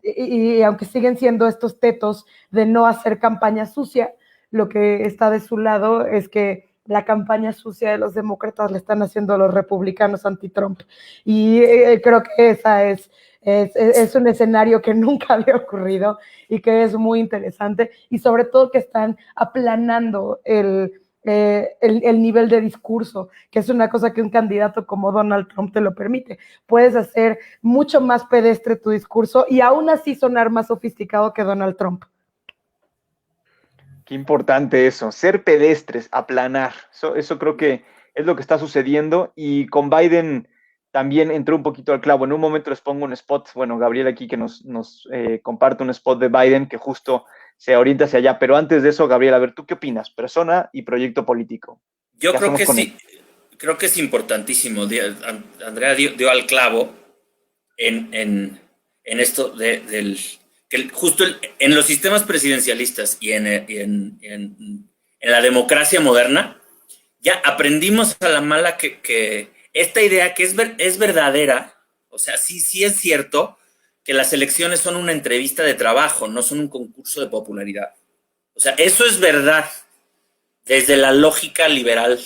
[SPEAKER 2] y aunque siguen siendo estos tetos de no hacer campaña sucia, lo que está de su lado es que la campaña sucia de los demócratas le están haciendo a los republicanos anti-Trump. Y creo que esa es un escenario que nunca había ocurrido y que es muy interesante, y sobre todo que están aplanando el nivel de discurso, que es una cosa que un candidato como Donald Trump te lo permite. Puedes hacer mucho más pedestre tu discurso y aún así sonar más sofisticado que Donald Trump.
[SPEAKER 1] Qué importante eso, ser pedestres, aplanar. Eso creo que es lo que está sucediendo, y con Biden también entró un poquito al clavo. En un momento les pongo un spot, bueno, Gabriel aquí que nos comparte un spot de Biden que justo se orienta hacia allá, pero antes de eso, Gabriel, a ver, ¿tú qué opinas? Persona y proyecto político.
[SPEAKER 3] Yo creo que sí, creo que es importantísimo. Andrea dio al clavo en esto del... que justo en los sistemas presidencialistas y en la democracia moderna, ya aprendimos a la mala que esta idea que es verdadera, o sea, sí es cierto que las elecciones son una entrevista de trabajo, no son un concurso de popularidad. O sea, eso es verdad desde la lógica liberal,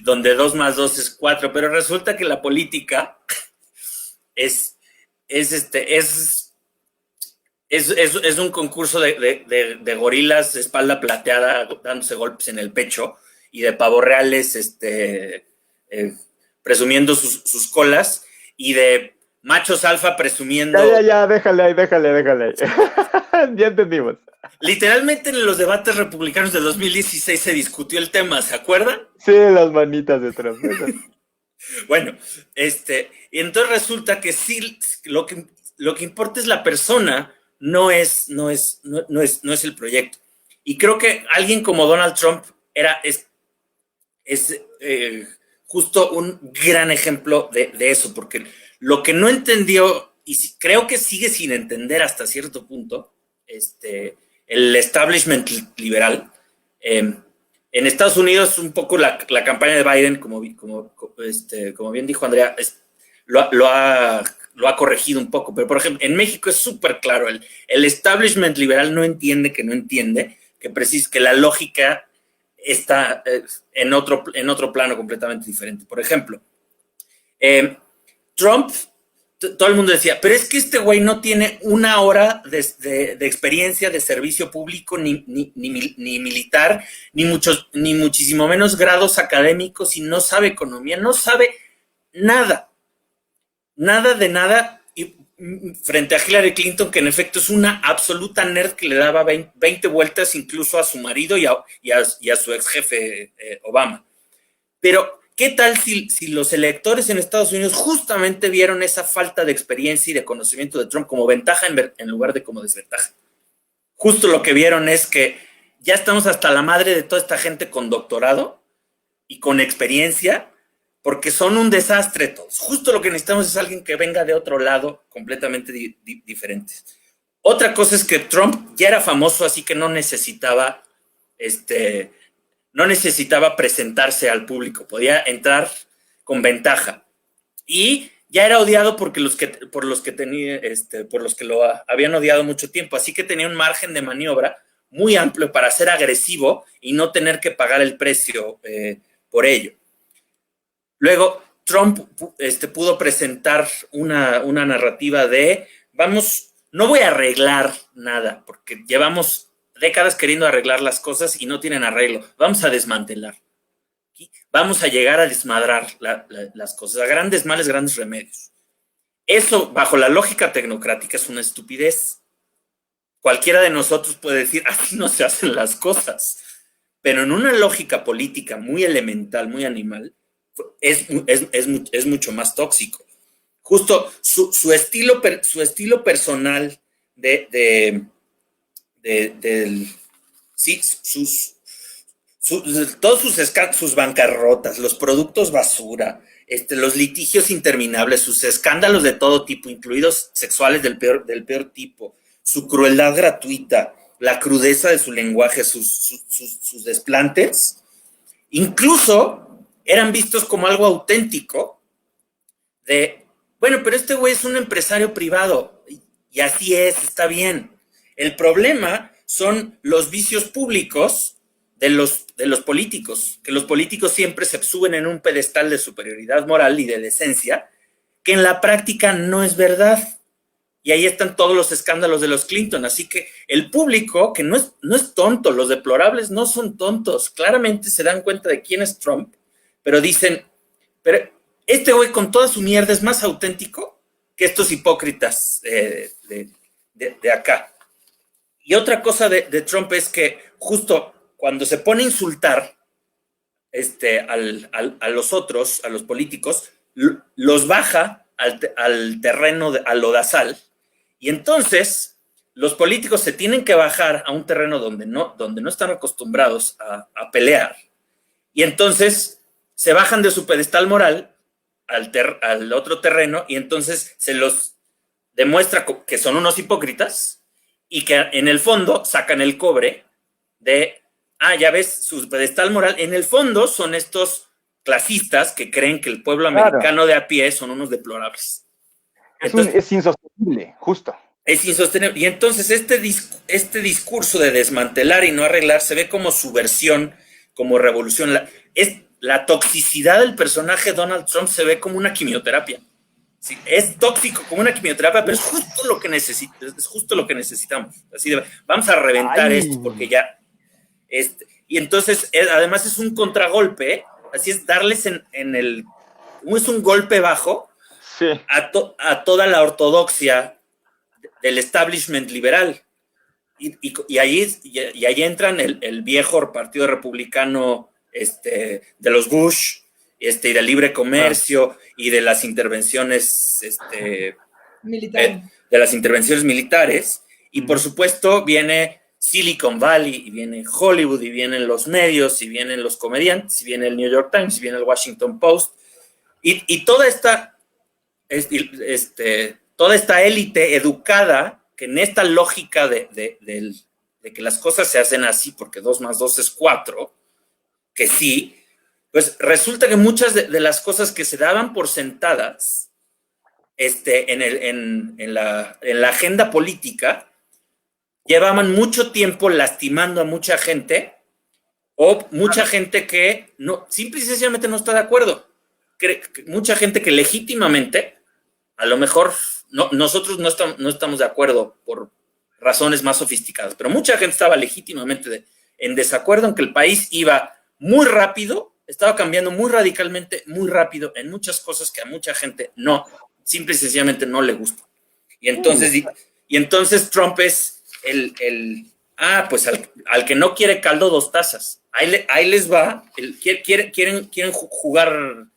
[SPEAKER 3] donde 2 más 2 es 4, pero resulta que la política es un concurso de gorilas de espalda plateada dándose golpes en el pecho y de pavos reales presumiendo sus colas, y de machos alfa presumiendo...
[SPEAKER 1] Ya, déjale ahí. Ya entendimos.
[SPEAKER 3] Literalmente en los debates republicanos de 2016 se discutió el tema, ¿se acuerdan?
[SPEAKER 1] Sí, las manitas de Trump.
[SPEAKER 3] Bueno, y entonces resulta que sí, lo que importa es la persona, no es el proyecto. Y creo que alguien como Donald Trump es justo un gran ejemplo de eso, porque lo que no entendió, y creo que sigue sin entender hasta cierto punto, el establishment liberal, en Estados Unidos un poco la campaña de Biden, como bien dijo Andrea, lo ha corregido un poco, pero por ejemplo, en México es súper claro, el establishment liberal no entiende que la lógica está en otro plano completamente diferente. Por ejemplo, Trump, todo el mundo decía, pero es que este güey no tiene una hora de experiencia de servicio público, ni militar, ni muchísimo menos grados académicos, y no sabe economía, no sabe nada de nada, y frente a Hillary Clinton, que en efecto es una absoluta nerd que le daba 20 vueltas incluso a su marido y a su ex jefe Obama. Pero, ¿qué tal si los electores en Estados Unidos justamente vieron esa falta de experiencia y de conocimiento de Trump como ventaja en lugar de como desventaja? Justo lo que vieron es que ya estamos hasta la madre de toda esta gente con doctorado y con experiencia, porque son un desastre todos. Justo lo que necesitamos es alguien que venga de otro lado completamente diferente. Otra cosa es que Trump ya era famoso, así que no necesitaba presentarse al público, podía entrar con ventaja. Y ya era odiado por los que lo habían odiado mucho tiempo, así que tenía un margen de maniobra muy amplio para ser agresivo y no tener que pagar el precio por ello. Luego, Trump pudo presentar una narrativa de, no voy a arreglar nada, porque llevamos décadas queriendo arreglar las cosas y no tienen arreglo. Vamos a desmantelar. Vamos a llegar a desmadrar las cosas, a grandes males, grandes remedios. Eso, bajo la lógica tecnocrática, es una estupidez. Cualquiera de nosotros puede decir, así no se hacen las cosas. Pero en una lógica política muy elemental, muy animal, es mucho más tóxico. Justo su estilo personal todos sus bancarrotas, los productos basura, los litigios interminables, sus escándalos de todo tipo, incluidos sexuales del peor tipo, su crueldad gratuita, la crudeza de su lenguaje, sus desplantes, incluso eran vistos como algo auténtico Bueno, pero este güey es un empresario privado y así es, está bien. El problema son los vicios públicos de los políticos, que los políticos siempre se suben en un pedestal de superioridad moral y de decencia, que en la práctica no es verdad. Y ahí están todos los escándalos de los Clinton. Así que el público, que no es tonto, los deplorables no son tontos, claramente se dan cuenta de quién es Trump, pero dicen, pero este güey con toda su mierda es más auténtico que estos hipócritas de acá. Y otra cosa de Trump es que justo cuando se pone a insultar a los otros, a los políticos, los baja al terreno, al lodazal, y entonces los políticos se tienen que bajar a un terreno donde no están acostumbrados a pelear, y entonces se bajan de su pedestal moral al otro terreno, y entonces se los demuestra que son unos hipócritas, y que en el fondo sacan el cobre de, ya ves, su pedestal moral, en el fondo son estos clasistas que creen que el pueblo americano de a pie son unos deplorables. Entonces,
[SPEAKER 1] es insostenible, justo.
[SPEAKER 3] Es insostenible. Y entonces este discurso de desmantelar y no arreglar se ve como subversión, como revolución. La toxicidad del personaje Donald Trump se ve como una quimioterapia. Sí, es tóxico como una quimioterapia, pero es justo lo que necesitamos. Así de, vamos a reventar esto porque ya. Y entonces, además es un contragolpe, así es, darles es un golpe bajo a toda la ortodoxia del establishment liberal. Y ahí entran el viejo partido republicano de los Bush, y del libre comercio y de las intervenciones militares, y por supuesto viene Silicon Valley, y viene Hollywood, y vienen los medios, y vienen los comediantes, y viene el New York Times, y viene el Washington Post, y toda esta élite educada, que en esta lógica de que las cosas se hacen así porque 2 más 2 es 4, que sí, pues resulta que muchas de las cosas que se daban por sentadas en la agenda política llevaban mucho tiempo lastimando a mucha gente, o mucha gente que simple y sencillamente no está de acuerdo. Mucha gente que legítimamente, a lo mejor nosotros no estamos de acuerdo por razones más sofisticadas, pero mucha gente estaba legítimamente en desacuerdo en que el país iba muy rápido, estaba cambiando muy radicalmente, muy rápido en muchas cosas que a mucha gente simple y sencillamente no le gusta. Y entonces Trump es pues al que no quiere caldo 2 tazas. Ahí les va. Quieren jugar,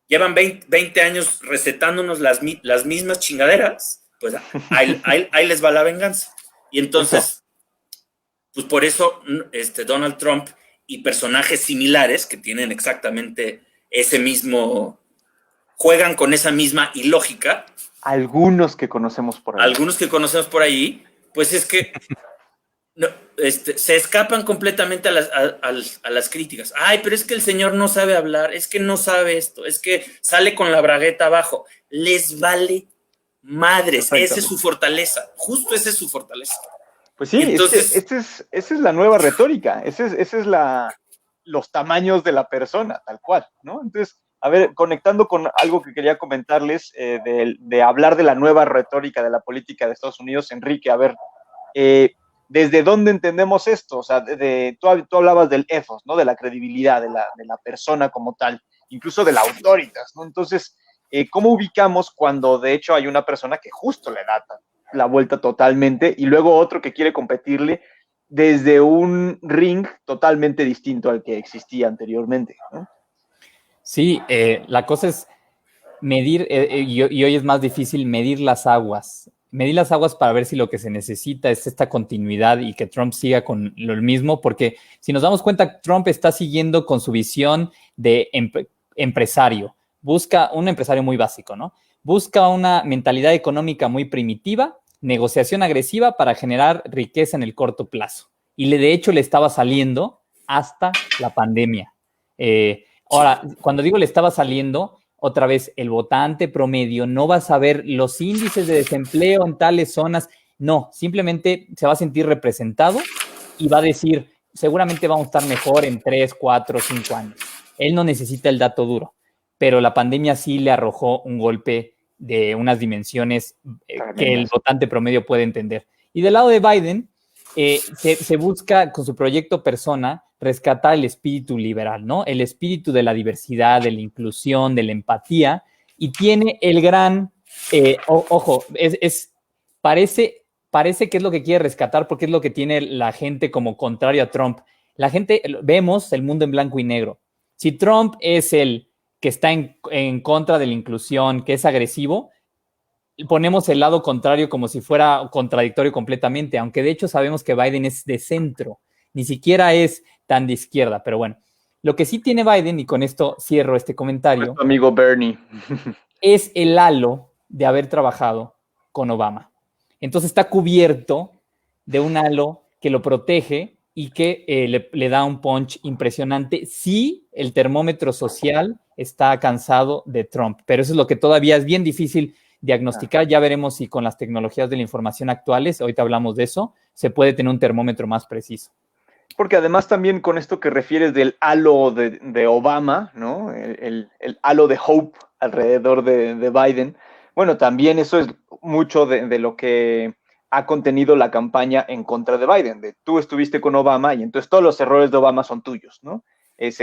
[SPEAKER 3] llevan 20 años recetándonos las mismas chingaderas, pues ahí les va la venganza. Y entonces, pues por eso Donald Trump y personajes similares que tienen exactamente ese mismo, juegan con esa misma ilógica.
[SPEAKER 1] Algunos que conocemos por
[SPEAKER 3] ahí. Pues es que se escapan completamente a las críticas. Pero es que el señor no sabe hablar, es que no sabe esto, es que sale con la bragueta abajo. Les vale madres, esa es su fortaleza, justo esa es su fortaleza.
[SPEAKER 1] Pues sí, entonces, esa es la nueva retórica, esa es los tamaños de la persona, tal cual, ¿no? Entonces, a ver, conectando con algo que quería comentarles, de hablar de la nueva retórica de la política de Estados Unidos, Enrique, a ver, ¿desde dónde entendemos esto? O sea, tú hablabas del ethos, ¿no? De la credibilidad de la persona como tal, incluso de la autoritas, ¿no? Entonces, ¿cómo ubicamos cuando de hecho hay una persona que justo le da la vuelta totalmente y luego otro que quiere competirle desde un ring totalmente distinto al que existía anteriormente, ¿no?
[SPEAKER 4] Sí, la cosa es medir, y hoy es más difícil medir las aguas para ver si lo que se necesita es esta continuidad y que Trump siga con lo mismo, porque si nos damos cuenta, Trump está siguiendo con su visión de empresario, busca un empresario muy básico, ¿no? Busca una mentalidad económica muy primitiva, negociación agresiva para generar riqueza en el corto plazo. Y de hecho le estaba saliendo hasta la pandemia. Ahora, cuando digo le estaba saliendo, otra vez, el votante promedio no va a saber los índices de desempleo en tales zonas. No, simplemente se va a sentir representado y va a decir, seguramente vamos a estar mejor en 3, 4, 5 años. Él no necesita el dato duro, pero la pandemia sí le arrojó un golpe de unas dimensiones que el votante promedio puede entender. Y del lado de Biden, se busca con su proyecto Persona rescatar el espíritu liberal, ¿no? El espíritu de la diversidad, de la inclusión, de la empatía, y tiene el gran, parece que es lo que quiere rescatar porque es lo que tiene la gente como contrario a Trump. La gente, vemos el mundo en blanco y negro. Si Trump es el que está en contra de la inclusión, que es agresivo, ponemos el lado contrario como si fuera contradictorio completamente, aunque de hecho sabemos que Biden es de centro, ni siquiera es tan de izquierda, pero bueno. Lo que sí tiene Biden, y con esto cierro este comentario,
[SPEAKER 1] nuestro amigo Bernie,
[SPEAKER 4] es el halo de haber trabajado con Obama. Entonces está cubierto de un halo que lo protege y que le da un punch impresionante si el termómetro social está cansado de Trump. Pero eso es lo que todavía es bien difícil diagnosticar. Ya veremos si con las tecnologías de la información actuales, ahorita hablamos de eso, se puede tener un termómetro más preciso.
[SPEAKER 1] Porque además también con esto que refieres del halo de Obama, ¿no? El halo de hope alrededor de Biden, bueno, también eso es mucho de lo que ha contenido la campaña en contra de Biden, de tú estuviste con Obama y entonces todos los errores de Obama son tuyos, ¿no?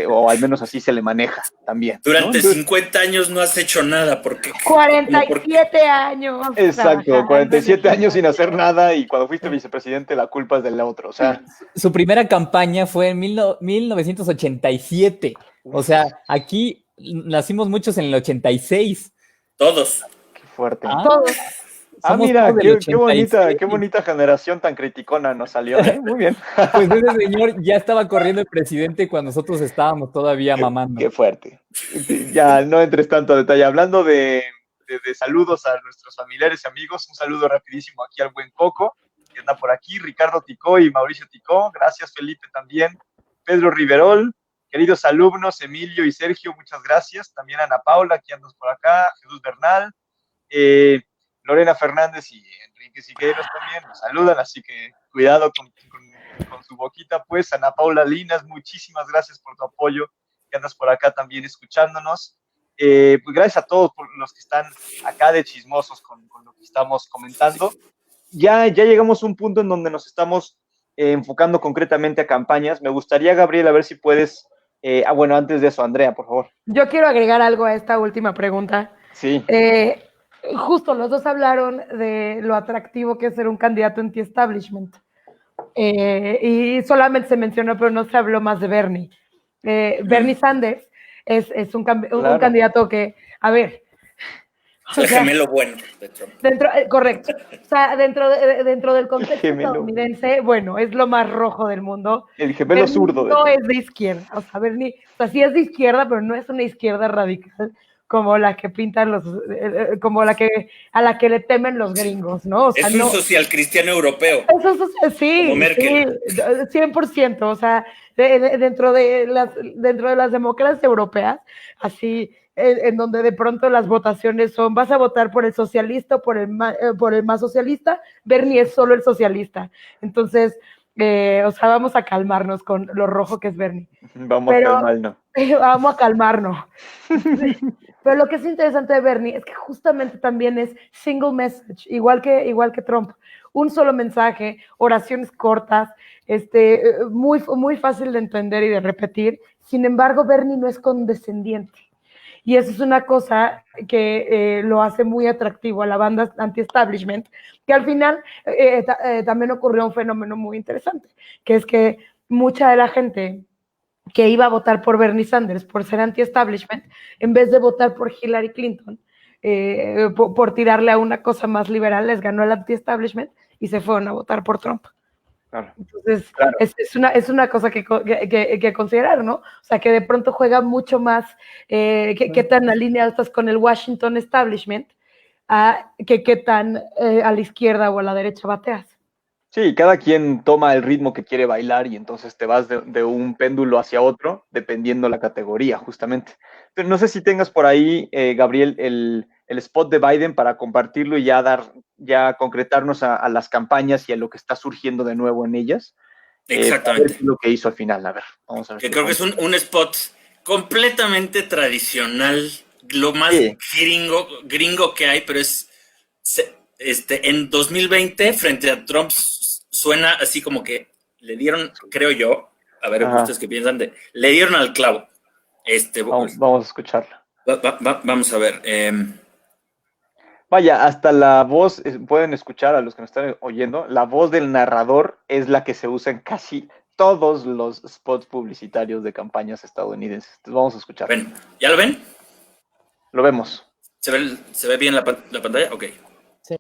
[SPEAKER 1] O al menos así se le maneja también, ¿no?
[SPEAKER 3] Durante
[SPEAKER 1] Entonces,
[SPEAKER 3] 50 años no has hecho nada, porque
[SPEAKER 2] 47 años.
[SPEAKER 1] Exacto, 47 años sin hacer nada y cuando fuiste vicepresidente la culpa es del otro, o sea.
[SPEAKER 4] Su primera campaña fue en 1987, o sea, aquí nacimos muchos en el 86.
[SPEAKER 3] Todos.
[SPEAKER 1] Qué fuerte.
[SPEAKER 2] Todos.
[SPEAKER 1] Mira, qué bonita generación tan criticona nos salió, ¿eh? Muy bien.
[SPEAKER 4] Pues ese señor ya estaba corriendo el presidente cuando nosotros estábamos todavía mamando.
[SPEAKER 1] Qué fuerte. Ya no entres tanto a detalle. Hablando de saludos a nuestros familiares y amigos, un saludo rapidísimo aquí al buen Coco, que anda por aquí, Ricardo Ticó y Mauricio Ticó. Gracias, Felipe, también. Pedro Riverol, queridos alumnos, Emilio y Sergio, muchas gracias. También Ana Paula, aquí andas por acá, Jesús Bernal, Lorena Fernández y Enrique Siqueiros también nos saludan, así que cuidado con su boquita, pues. Ana Paula Linas, muchísimas gracias por tu apoyo, que andas por acá también escuchándonos. Pues gracias a todos por los que están acá de chismosos con lo que estamos comentando. Ya llegamos a un punto en donde nos estamos enfocando concretamente a campañas. Me gustaría, Gabriel, a ver si puedes... bueno, antes de eso, Andrea, por favor.
[SPEAKER 2] Yo quiero agregar algo a esta última pregunta.
[SPEAKER 1] Sí.
[SPEAKER 2] Justo los dos hablaron de lo atractivo que es ser un candidato anti-establishment. Y solamente se mencionó, pero no se habló más de Bernie. Bernie Sanders es un candidato que, a ver...
[SPEAKER 3] El gemelo bueno de Trump.
[SPEAKER 2] Correcto. O sea, dentro del contexto estadounidense, bueno, es lo más rojo del mundo.
[SPEAKER 1] El gemelo
[SPEAKER 2] Bernie
[SPEAKER 1] zurdo.
[SPEAKER 2] No es de izquierda. O sea, Bernie, sí es de izquierda, pero no es una izquierda radical como la que pintan a la que le temen los gringos, ¿no? O sea,
[SPEAKER 3] es un social cristiano europeo.
[SPEAKER 2] Sí,
[SPEAKER 3] como Merkel.
[SPEAKER 2] Sí, 100%. O sea, dentro de las democracias europeas, así, en donde de pronto las votaciones son, vas a votar por el socialista o por el más socialista, Bernie es solo el socialista. Entonces, o sea, vamos a calmarnos con lo rojo que es Bernie.
[SPEAKER 1] Vamos a calmarnos.
[SPEAKER 2] Sí. Pero lo que es interesante de Bernie es que justamente también es single message, igual que Trump. Un solo mensaje, oraciones cortas, muy, muy fácil de entender y de repetir. Sin embargo, Bernie no es condescendiente. Y eso es una cosa que lo hace muy atractivo a la banda anti-establishment, que al final también ocurrió un fenómeno muy interesante, que es que mucha de la gente que iba a votar por Bernie Sanders por ser anti-establishment, en vez de votar por Hillary Clinton, por tirarle a una cosa más liberal, les ganó el anti-establishment y se fueron a votar por Trump.
[SPEAKER 1] Claro.
[SPEAKER 2] Entonces, claro. Es una cosa que considerar, ¿no? O sea, que de pronto juega mucho más qué tan alineado estás con el Washington establishment que qué tan a la izquierda o a la derecha bateas.
[SPEAKER 1] Sí, cada quien toma el ritmo que quiere bailar y entonces te vas de un péndulo hacia otro, dependiendo la categoría, justamente. Pero no sé si tengas por ahí, Gabriel, el spot de Biden para compartirlo y ya concretarnos a las campañas y a lo que está surgiendo de nuevo en ellas.
[SPEAKER 3] Exactamente.
[SPEAKER 1] Lo que hizo al final, a ver, vamos a ver.
[SPEAKER 3] Que creo que es un spot completamente tradicional, lo más gringo que hay, pero en 2020, frente a Trump, suena así como que le dieron, creo yo, a ver ustedes qué piensan, le dieron al clavo.
[SPEAKER 1] Vamos a escucharla.
[SPEAKER 3] Vamos a ver.
[SPEAKER 1] Vaya, hasta la voz, pueden escuchar a los que nos están oyendo, la voz del narrador es la que se usa en casi todos los spots publicitarios de campañas estadounidenses. Entonces vamos a escuchar.
[SPEAKER 3] ¿Ya lo ven?
[SPEAKER 1] Lo vemos.
[SPEAKER 3] ¿Se ve bien la pantalla? Ok.
[SPEAKER 4] Sí.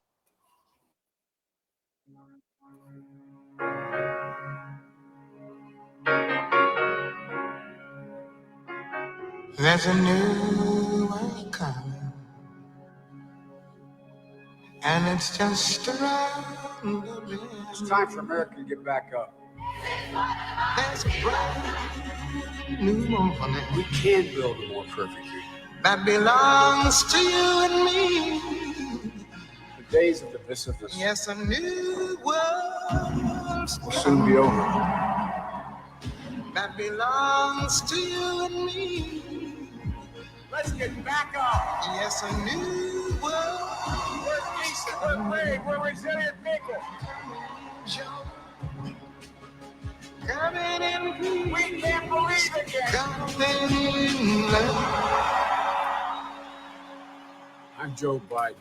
[SPEAKER 14] There's a new world coming, and it's just around the bend.
[SPEAKER 15] It's time for America to get back up.
[SPEAKER 14] There's a brand new morning.
[SPEAKER 15] We can build a more perfect union
[SPEAKER 14] that belongs to you and me.
[SPEAKER 15] The days of divisiveness
[SPEAKER 14] Yes, a new world
[SPEAKER 15] will soon be over.
[SPEAKER 14] That belongs to you and me.
[SPEAKER 15] Let's get back up.
[SPEAKER 14] Yes, a new world.
[SPEAKER 15] We're decent, we're brave, we're resilient people.
[SPEAKER 14] Coming in peace.
[SPEAKER 15] We can't believe it yet.
[SPEAKER 14] Coming in love.
[SPEAKER 15] I'm Joe Biden,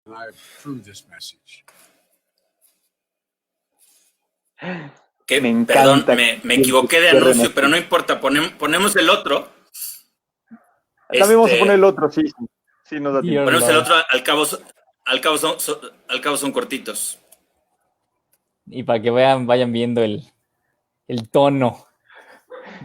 [SPEAKER 15] and I approve this message.
[SPEAKER 3] Perdón, me equivoqué de anuncio, pero no importa, ponemos el otro.
[SPEAKER 1] También vamos a poner el otro, sí nos da tiempo.
[SPEAKER 3] Ponemos el otro, al cabo son cortitos.
[SPEAKER 4] Y para que vayan viendo el tono.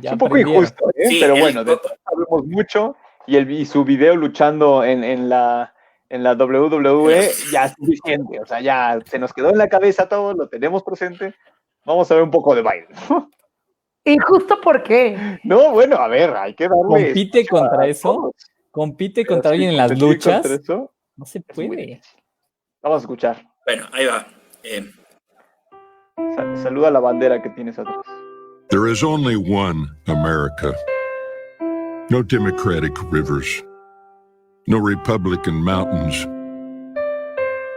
[SPEAKER 1] Es un poco injusto,
[SPEAKER 3] Sí,
[SPEAKER 1] pero bueno, de todo sabemos mucho y su video luchando en la WWE ya es suficiente, o sea, ya se nos quedó en la cabeza todo, lo tenemos presente. Vamos a ver un poco de Biden.
[SPEAKER 2] ¿Injusto por qué?
[SPEAKER 1] No, bueno, a ver, hay que darle...
[SPEAKER 4] ¿Compite contra eso? ¿Compite contra alguien en las luchas? No se puede.
[SPEAKER 1] Vamos a escuchar.
[SPEAKER 3] Bueno, ahí va.
[SPEAKER 1] Saluda la bandera que tienes atrás.
[SPEAKER 16] There is only one America. No Democratic rivers. No Republican mountains.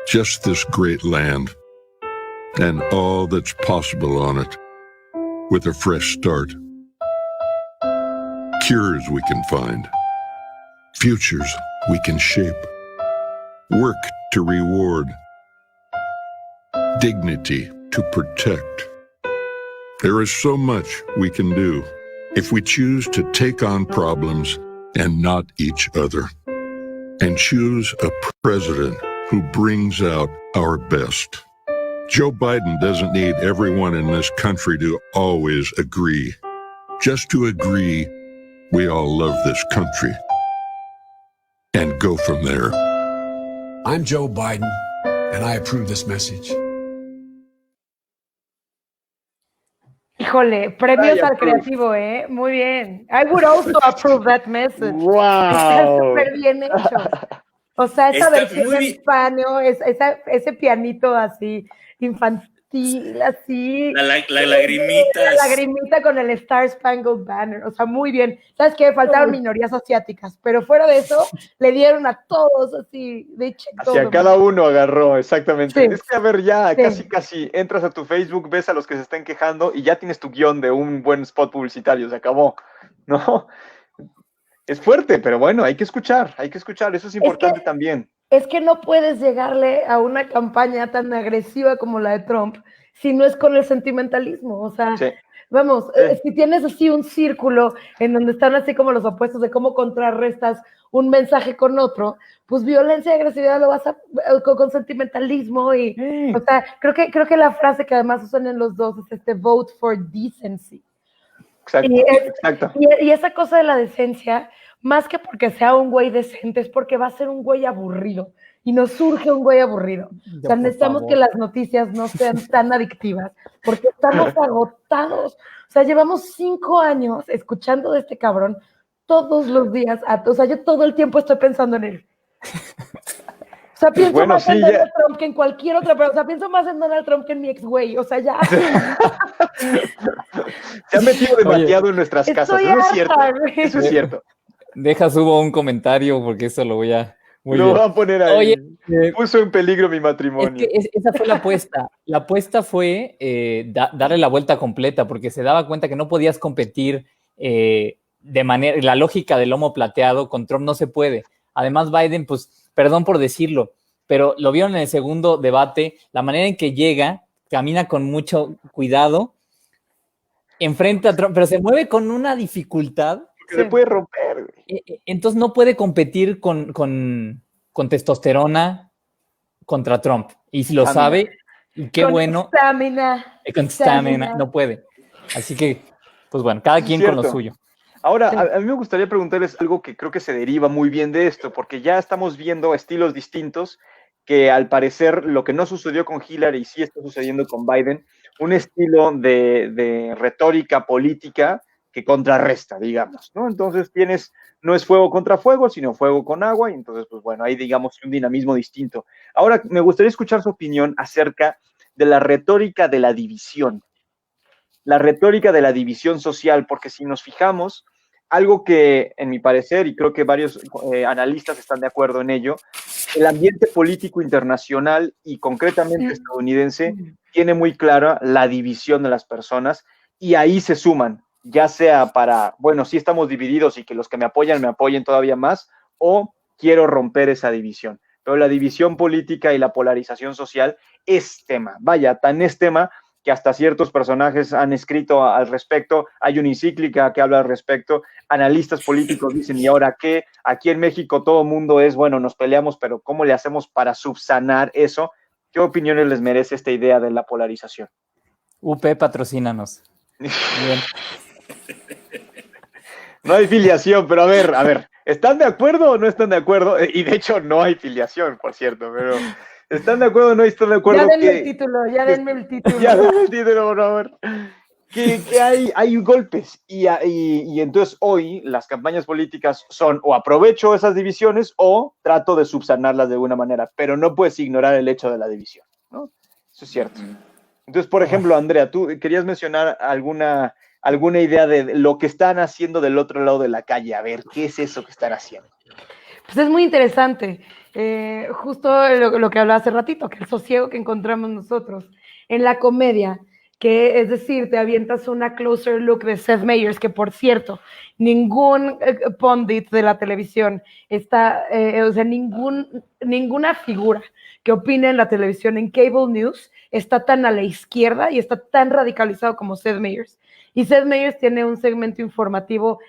[SPEAKER 16] Just this great land. And all that's possible on it. With a fresh start. Cures we can find. Futures we can shape. Work to reward. Dignity to protect. There is so much we can do if we choose to take on problems and not each other. And choose a president who brings out our best. Joe Biden doesn't need everyone in this country to always agree. Just to agree we all love this country. And go from there.
[SPEAKER 15] I'm Joe Biden, and I approve this message.
[SPEAKER 2] Híjole, premios al creativo, ¿eh? Muy bien. I would also approve that message.
[SPEAKER 1] ¡Wow!
[SPEAKER 2] Está súper bien hecho. O sea, esa versión en español, ese pianito así, infantil, así.
[SPEAKER 3] La lagrimita.
[SPEAKER 2] La lagrimita con el Star Spangled Banner. O sea, muy bien. ¿Sabes qué? Faltaron minorías asiáticas, pero fuera de eso, le dieron a todos así, de check todo.
[SPEAKER 1] Hacia cada uno agarró, exactamente.
[SPEAKER 2] Sí.
[SPEAKER 1] Es que, a ver, ya
[SPEAKER 2] Sí.
[SPEAKER 1] casi entras a tu Facebook, ves a los que se estén quejando y ya tienes tu guión de un buen spot publicitario, se acabó, ¿no? Es fuerte, pero bueno, hay que escuchar, eso es importante también.
[SPEAKER 2] Es que no puedes llegarle a una campaña tan agresiva como la de Trump si no es con el sentimentalismo. O sea, vamos, si tienes así un círculo en donde están así como los opuestos de cómo contrarrestas un mensaje con otro, pues violencia y agresividad lo vas a con sentimentalismo y, o sea, creo que la frase que además usan en los dos es vote for decency.
[SPEAKER 1] Exacto.
[SPEAKER 2] Y esa cosa de la decencia, más que porque sea un güey decente, es porque va a ser un güey aburrido. y nos surge un güey aburrido. O sea,
[SPEAKER 4] por
[SPEAKER 2] necesitamos
[SPEAKER 4] favor.
[SPEAKER 2] que las noticias no sean tan adictivas, porque estamos agotados. O sea, llevamos 5 años escuchando de este cabrón todos los días. O sea, yo todo el tiempo estoy pensando en él. O sea, pienso
[SPEAKER 1] bueno,
[SPEAKER 2] más
[SPEAKER 1] sí,
[SPEAKER 2] en
[SPEAKER 1] ya.
[SPEAKER 2] Donald Trump que en cualquier otra persona. O sea, pienso más en Donald Trump que en mi ex güey. O sea, ya.
[SPEAKER 1] Se ha metido demasiado en nuestras casas.
[SPEAKER 2] Estoy
[SPEAKER 1] Eso es cierto.
[SPEAKER 2] harta, güey.
[SPEAKER 1] Eso es cierto.
[SPEAKER 4] Deja, subo un comentario porque eso lo voy a... muy
[SPEAKER 1] Lo
[SPEAKER 4] bien.
[SPEAKER 1] va a poner ahí.
[SPEAKER 4] Oye,
[SPEAKER 1] puso en peligro mi
[SPEAKER 4] es
[SPEAKER 1] matrimonio.
[SPEAKER 4] que esa fue la apuesta. La apuesta fue darle la vuelta completa porque se daba cuenta que no podías competir de manera... La lógica del lomo plateado con Trump no se puede. Además, Biden, pues, perdón por decirlo, pero lo vieron en el segundo debate, la manera en que llega, camina con mucho cuidado, enfrenta a Trump, pero se mueve con una dificultad.
[SPEAKER 1] Que se puede romper, güey.
[SPEAKER 4] Entonces no puede competir con testosterona contra Trump. Y si lo sabe, y qué
[SPEAKER 2] Con
[SPEAKER 4] bueno.
[SPEAKER 2] Stamina.
[SPEAKER 4] Con stamina, no puede. Así que, pues bueno, cada quien con lo suyo.
[SPEAKER 1] Ahora, a mí me gustaría preguntarles algo que creo que se deriva muy bien de esto, porque ya estamos viendo estilos distintos que al parecer lo que no sucedió con Hillary sí está sucediendo con Biden, un estilo de retórica política que contrarresta, digamos, ¿no? Entonces no es fuego contra fuego, sino fuego con agua, y entonces, pues bueno, hay, digamos, un dinamismo distinto. Ahora, me gustaría escuchar su opinión acerca de la retórica de la división social, porque si nos fijamos, algo que, en mi parecer, y creo que varios analistas están de acuerdo en ello, el ambiente político internacional y concretamente estadounidense tiene muy clara la división de las personas y ahí se suman, ya sea para, bueno, sí estamos divididos y que los que me apoyen todavía más, o quiero romper esa división. Pero la división política y la polarización social es tema, vaya, tan es tema que hasta ciertos personajes han escrito al respecto, hay una encíclica que habla al respecto, analistas políticos dicen, ¿y ahora qué? Aquí en México todo mundo es, bueno, nos peleamos, pero ¿cómo le hacemos para subsanar eso? ¿Qué opiniones les merece esta idea de la polarización?
[SPEAKER 4] UP, patrocínanos. Bien.
[SPEAKER 1] No hay filiación, pero a ver, ¿están de acuerdo o no están de acuerdo? Y de hecho no hay filiación, por cierto, pero... ¿Están de acuerdo o no están de acuerdo?
[SPEAKER 2] Ya denme el título.
[SPEAKER 1] Ya denme el título, por favor. Que hay golpes y entonces hoy las campañas políticas son o aprovecho esas divisiones o trato de subsanarlas de alguna manera, pero no puedes ignorar el hecho de la división, ¿no? Eso es cierto. Entonces, por ejemplo, Andrea, tú querías mencionar alguna idea de lo que están haciendo del otro lado de la calle. A ver, ¿qué es eso que están haciendo?
[SPEAKER 2] Pues es muy interesante. Justo lo que hablaba hace ratito, que el sosiego que encontramos nosotros en la comedia, que es decir, te avientas una closer look de Seth Meyers, que por cierto, ningún pundit de la televisión está, o sea, ninguna figura que opine en la televisión, en cable news, está tan a la izquierda y está tan radicalizado como Seth Meyers. Y Seth Meyers tiene un segmento informativo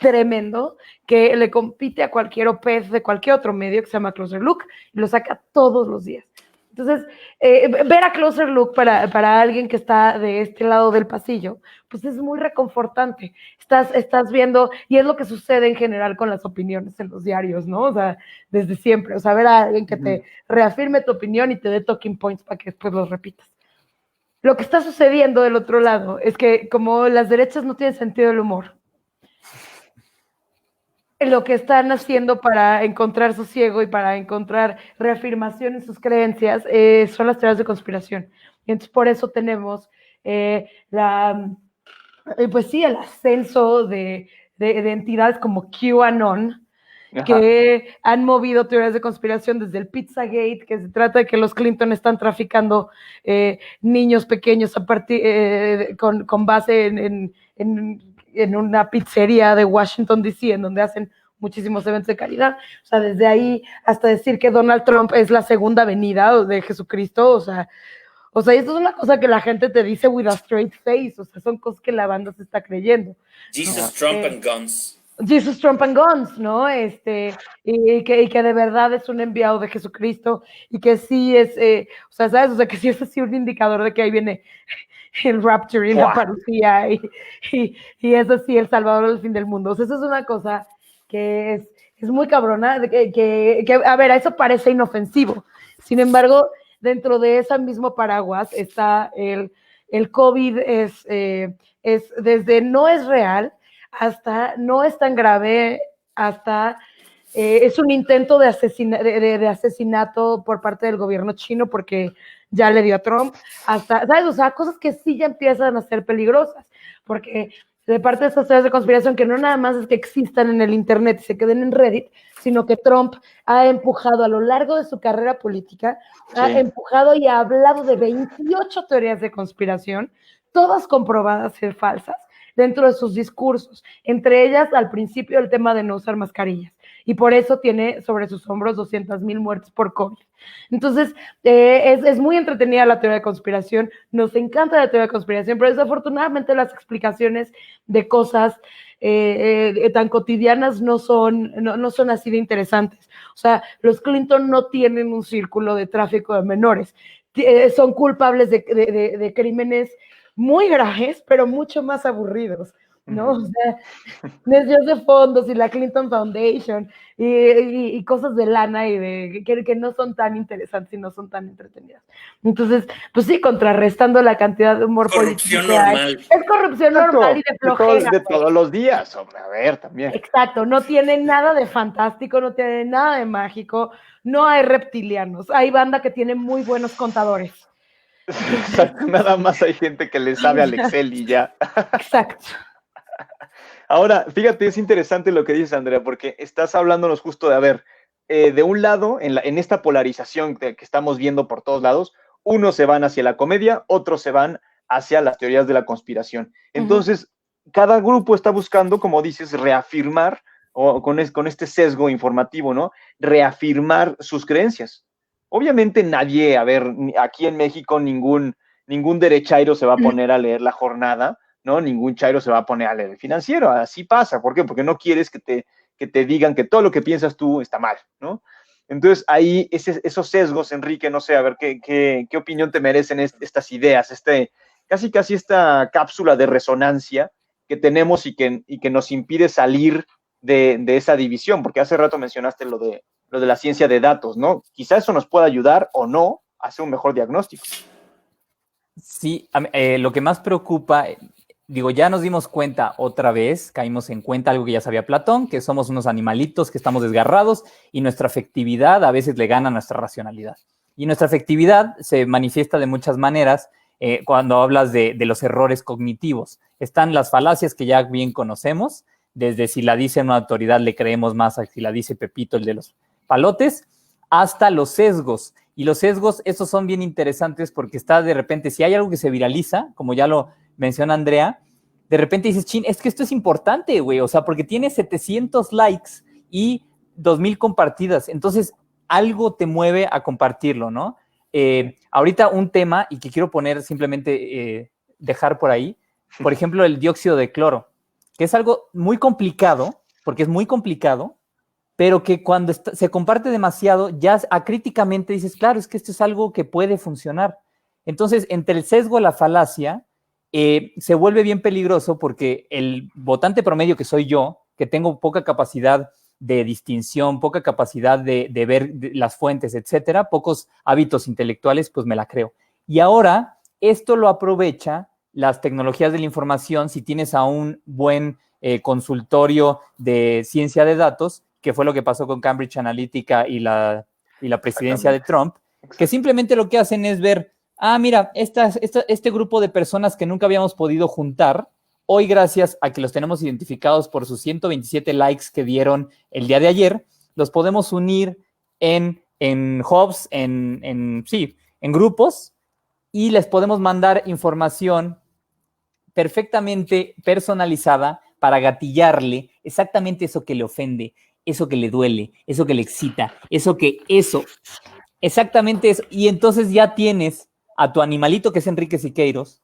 [SPEAKER 2] tremendo que le compite a cualquier OPED de cualquier otro medio que se llama Closer Look y lo saca todos los días. Entonces, ver a Closer Look para alguien que está de este lado del pasillo, pues es muy reconfortante. Estás viendo, y es lo que sucede en general con las opiniones en los diarios, ¿no? O sea, desde siempre. O sea, ver a alguien que te reafirme tu opinión y te dé talking points para que después los repitas. Lo que está sucediendo del otro lado es que como las derechas no tienen sentido del humor, lo que están haciendo para encontrar sosiego y para encontrar reafirmación en sus creencias son las teorías de conspiración. Y entonces por eso tenemos pues sí, el ascenso de entidades como QAnon, que han movido teorías de conspiración desde el Pizzagate, que se trata de que los Clinton están traficando niños pequeños a partir, con base en una pizzería de Washington, D.C., en donde hacen muchísimos eventos de caridad. O sea, desde ahí hasta decir que Donald Trump es la segunda venida de Jesucristo, o sea, esto es una cosa que la gente te dice with a straight face, o sea, son cosas que la banda se está creyendo.
[SPEAKER 3] Jesus, Trump and Guns.
[SPEAKER 2] Jesus, Trump and Guns, ¿no? Y que de verdad es un enviado de Jesucristo y que sí es, o sea, ¿sabes? O sea, que sí es así un indicador de que ahí viene el rapture y la parucía y es así el salvador del fin del mundo. O sea, eso es una cosa que es muy cabrona, a ver, a eso parece inofensivo. Sin embargo, dentro de ese mismo paraguas está el COVID, es desde no es real hasta no es tan grave, hasta es un intento de asesinato por parte del gobierno chino porque ya le dio a Trump, hasta, ¿sabes? O sea, cosas que sí ya empiezan a ser peligrosas, porque de parte de estas teorías de conspiración que no nada más es que existan en el internet y se queden en Reddit, sino que Trump ha empujado a lo largo de su carrera política, ha empujado y ha hablado de 28 teorías de conspiración, todas comprobadas ser falsas, dentro de sus discursos, entre ellas al principio el tema de no usar mascarillas, y por eso tiene sobre sus hombros 200,000 muertes por COVID. Entonces, es muy entretenida la teoría de conspiración, nos encanta la teoría de conspiración, pero desafortunadamente las explicaciones de cosas tan cotidianas no son así de interesantes. O sea, los Clinton no tienen un círculo de tráfico de menores, son culpables de crímenes muy graves, pero mucho más aburridos, ¿no? O sea, desvíos de fondos y la Clinton Foundation y cosas de lana y que no son tan interesantes y no son tan entretenidas. Entonces, pues sí, contrarrestando la cantidad de humor político que hay. Es corrupción normal y de flojera.
[SPEAKER 1] De todos los días, hombre, a ver, también.
[SPEAKER 2] Exacto, no tiene nada de fantástico, no tiene nada de mágico, no hay reptilianos, hay banda que tiene muy buenos contadores.
[SPEAKER 1] Exacto, nada más hay gente que le sabe al Excel y ya.
[SPEAKER 2] Exacto.
[SPEAKER 1] Ahora, fíjate, es interesante lo que dices, Andrea, porque estás hablándonos justo de, a ver, de un lado, en esta polarización que estamos viendo por todos lados, unos se van hacia la comedia, otros se van hacia las teorías de la conspiración. Entonces, cada grupo está buscando, como dices, reafirmar, o con este sesgo informativo, ¿no? Reafirmar sus creencias. Obviamente nadie, a ver, aquí en México ningún derechairo se va a poner a leer La Jornada, ¿no? Ningún chairo se va a poner a leer El Financiero, así pasa. ¿Por qué? Porque no quieres que te digan que todo lo que piensas tú está mal, ¿no? Entonces ahí esos sesgos, Enrique, no sé, a ver, ¿qué opinión te merecen estas ideas, casi esta cápsula de resonancia que tenemos y que nos impide salir de esa división? Porque hace rato mencionaste lo de la ciencia de datos, ¿no? Quizá eso nos pueda ayudar o no a hacer un mejor diagnóstico.
[SPEAKER 4] Sí, lo que más preocupa, digo, ya nos dimos cuenta otra vez, caímos en cuenta algo que ya sabía Platón, que somos unos animalitos que estamos desgarrados y nuestra afectividad a veces le gana a nuestra racionalidad. Y nuestra afectividad se manifiesta de muchas maneras cuando hablas de los errores cognitivos. Están las falacias que ya bien conocemos, desde si la dice una autoridad le creemos más a si la dice Pepito, el de los palotes, hasta los sesgos. Y los sesgos, esos son bien interesantes porque está de repente, si hay algo que se viraliza, como ya lo menciona Andrea, de repente dices, chin, es que esto es importante, güey, o sea, porque tiene 700 likes y 2,000 compartidas, entonces algo te mueve a compartirlo, ¿no? Ahorita un tema, y que quiero poner simplemente, dejar por ahí, por ejemplo, el dióxido de cloro, que es algo muy complicado, porque es muy complicado, pero que cuando se comparte demasiado, ya acríticamente dices, claro, es que esto es algo que puede funcionar. Entonces, entre el sesgo y la falacia, se vuelve bien peligroso porque el votante promedio que soy yo, que tengo poca capacidad de distinción, poca capacidad de ver las fuentes, etcétera, pocos hábitos intelectuales, pues me la creo. Y ahora, esto lo aprovecha las tecnologías de la información. Si tienes a un buen consultorio de ciencia de datos, que fue lo que pasó con Cambridge Analytica y la presidencia de Trump, que simplemente lo que hacen es ver, mira, este grupo de personas que nunca habíamos podido juntar, hoy gracias a que los tenemos identificados por sus 127 likes que dieron el día de ayer, los podemos unir en hubs, en grupos, y les podemos mandar información perfectamente personalizada para gatillarle exactamente eso que le ofende, eso que le duele, eso que le excita, exactamente eso. Y entonces ya tienes a tu animalito, que es Enrique Siqueiros,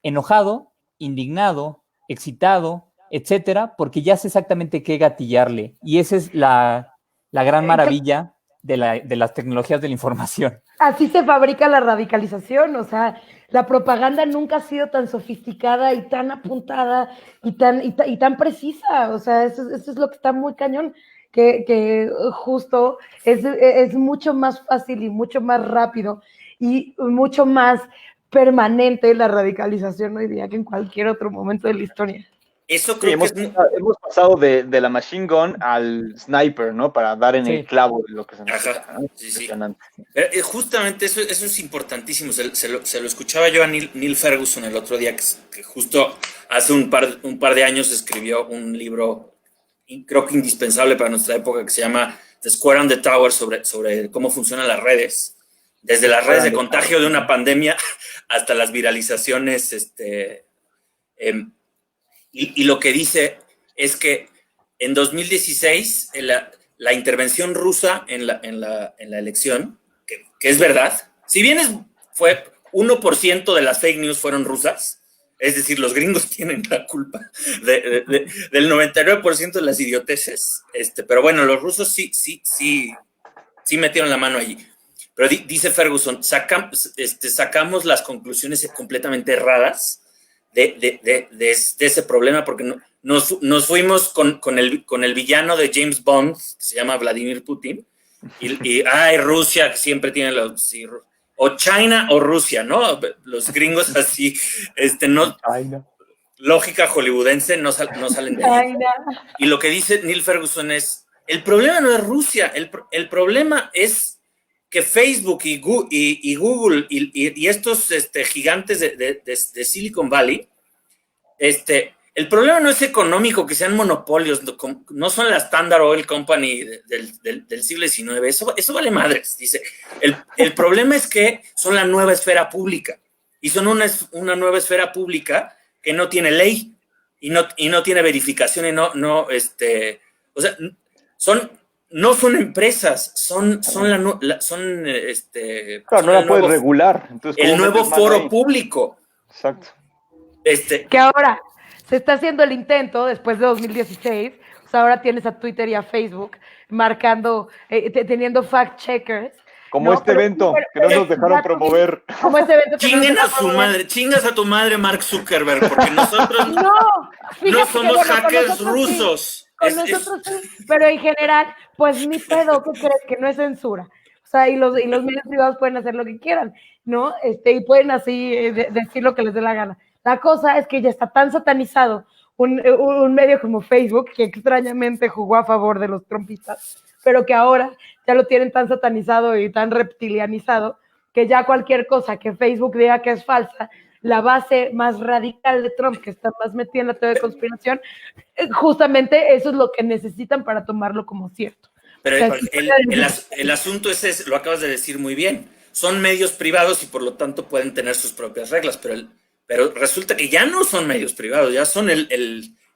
[SPEAKER 4] enojado, indignado, excitado, etcétera, porque ya sé exactamente qué gatillarle. Y esa es la gran maravilla de las tecnologías de la información.
[SPEAKER 2] Así se fabrica la radicalización, o sea, la propaganda nunca ha sido tan sofisticada y tan apuntada y tan precisa, o sea, eso es lo que está muy cañón, que justo es mucho más fácil y mucho más rápido y mucho más permanente la radicalización hoy día que en cualquier otro momento de la historia.
[SPEAKER 3] Eso creo
[SPEAKER 1] que hemos pasado de la machine gun al sniper, ¿no? Para dar en el clavo de lo que se necesita, ¿no?
[SPEAKER 3] Sí. Justamente eso es importantísimo. Se lo escuchaba yo a Neil Ferguson el otro día, que justo hace un par de años escribió un libro, creo que indispensable para nuestra época, que se llama The Square and the Tower, sobre cómo funcionan las redes, desde las redes de contagio de una pandemia hasta las viralizaciones, y lo que dice es que en 2016 la intervención rusa en la elección, que es verdad, si bien fue 1% de las fake news fueron rusas, es decir, los gringos tienen la culpa del 99% de las idioteces, pero bueno, los rusos sí metieron la mano allí. Pero dice Ferguson, sacamos las conclusiones completamente erradas de ese problema, porque nos fuimos con el villano de James Bond, que se llama Vladimir Putin, y Rusia, que siempre tiene o China o Rusia, ¿no? Los gringos así, no, lógica hollywoodense no salen de ahí. Y lo que dice Neil Ferguson es, el problema no es Rusia, el problema es que Facebook y Google y estos gigantes de Silicon Valley, el problema no es económico, que sean monopolios, no son la Standard Oil Company del siglo XIX, eso vale madres, dice. El problema es que son la nueva esfera pública, y son una nueva esfera pública que no tiene ley, y no tiene verificación, y no son empresas, claro,
[SPEAKER 1] no la puedes regular. Entonces,
[SPEAKER 3] el nuevo foro público.
[SPEAKER 1] Exacto.
[SPEAKER 2] Que ahora se está haciendo el intento después de 2016. O sea, ahora tienes a Twitter y a Facebook marcando, teniendo fact checkers.
[SPEAKER 1] Como evento que no nos dejaron promover.
[SPEAKER 2] Como este evento que
[SPEAKER 3] chingas a tu madre, Mark Zuckerberg, porque nosotros no somos hackers rusos.
[SPEAKER 2] Con nosotros sí, pero en general, pues ni pedo, ¿qué crees? Que no es censura. O sea, y los medios privados pueden hacer lo que quieran, ¿no? Y pueden así decir lo que les dé la gana. La cosa es que ya está tan satanizado un medio como Facebook, que extrañamente jugó a favor de los trumpistas, pero que ahora ya lo tienen tan satanizado y tan reptilianizado, que ya cualquier cosa que Facebook diga que es falsa, la base más radical de Trump, que está más metida en la teoría de conspiración, justamente eso es lo que necesitan para tomarlo como cierto.
[SPEAKER 3] Pero el asunto es ese, lo acabas de decir muy bien. Son medios privados y por lo tanto pueden tener sus propias reglas, pero resulta que ya no son medios privados, ya son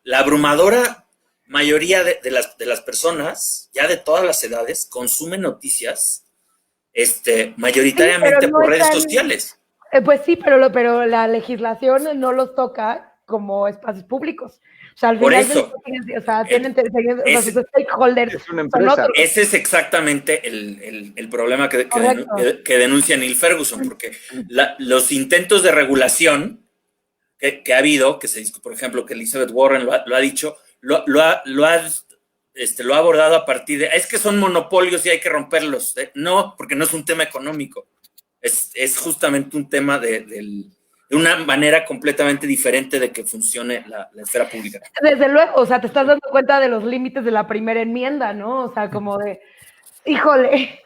[SPEAKER 3] la abrumadora mayoría de las personas, ya de todas las edades, consumen noticias mayoritariamente por redes sociales.
[SPEAKER 2] Pues sí, pero la legislación no los toca como espacios públicos. O sea, al final tienen sus stakeholders.
[SPEAKER 1] Es una empresa.
[SPEAKER 3] Ese es exactamente el problema que denuncia Neil Ferguson, porque los intentos de regulación que ha habido, por ejemplo, que Elizabeth Warren lo ha dicho, lo ha abordado a partir de, es que son monopolios y hay que romperlos. No, porque no es un tema económico. Es justamente un tema de una manera completamente diferente de que funcione la esfera pública.
[SPEAKER 2] Desde luego, o sea, te estás dando cuenta de los límites de la primera enmienda, ¿no? O sea, como de, híjole.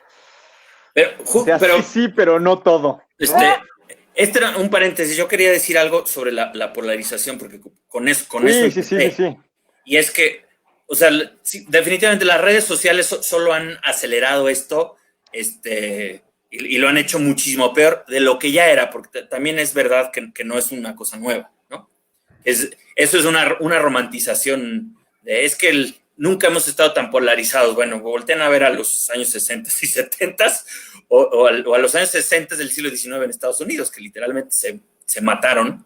[SPEAKER 3] Pero
[SPEAKER 1] sí, pero no todo.
[SPEAKER 3] Este era un paréntesis. Yo quería decir algo sobre la polarización, porque con eso.
[SPEAKER 1] Sí.
[SPEAKER 3] Y es que, o sea, definitivamente las redes sociales solo han acelerado esto, y lo han hecho muchísimo peor de lo que ya era, porque también es verdad que no es una cosa nueva, ¿no? Eso es una romantización es que nunca hemos estado tan polarizados. Bueno, volteen a ver a los años 60 y 70 o a los años 60 del siglo XIX en Estados Unidos, que literalmente se mataron.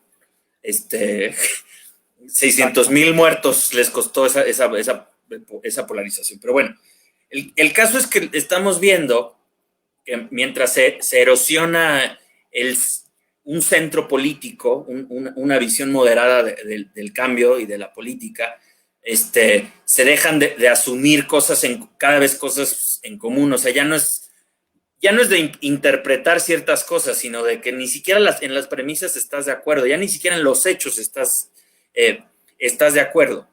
[SPEAKER 3] 600,000 muertos les costó esa polarización. Pero bueno, el caso es que estamos viendo que mientras se erosiona un centro político, una visión moderada del cambio y de la política, se dejan de asumir cada vez cosas en común. O sea, ya no es de interpretar ciertas cosas, sino de que ni siquiera en las premisas estás de acuerdo, ya ni siquiera en los hechos estás de acuerdo.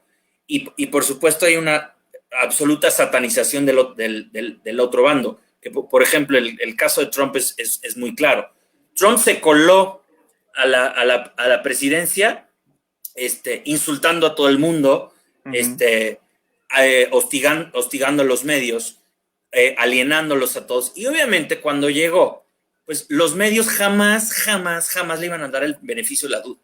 [SPEAKER 3] Y por supuesto hay una absoluta satanización del otro bando, que por ejemplo el caso de Trump es muy claro. Trump se coló a la presidencia insultando a todo el mundo, hostigando a los medios, alienándolos a todos. Y obviamente cuando llegó, pues los medios jamás le iban a dar el beneficio de la duda.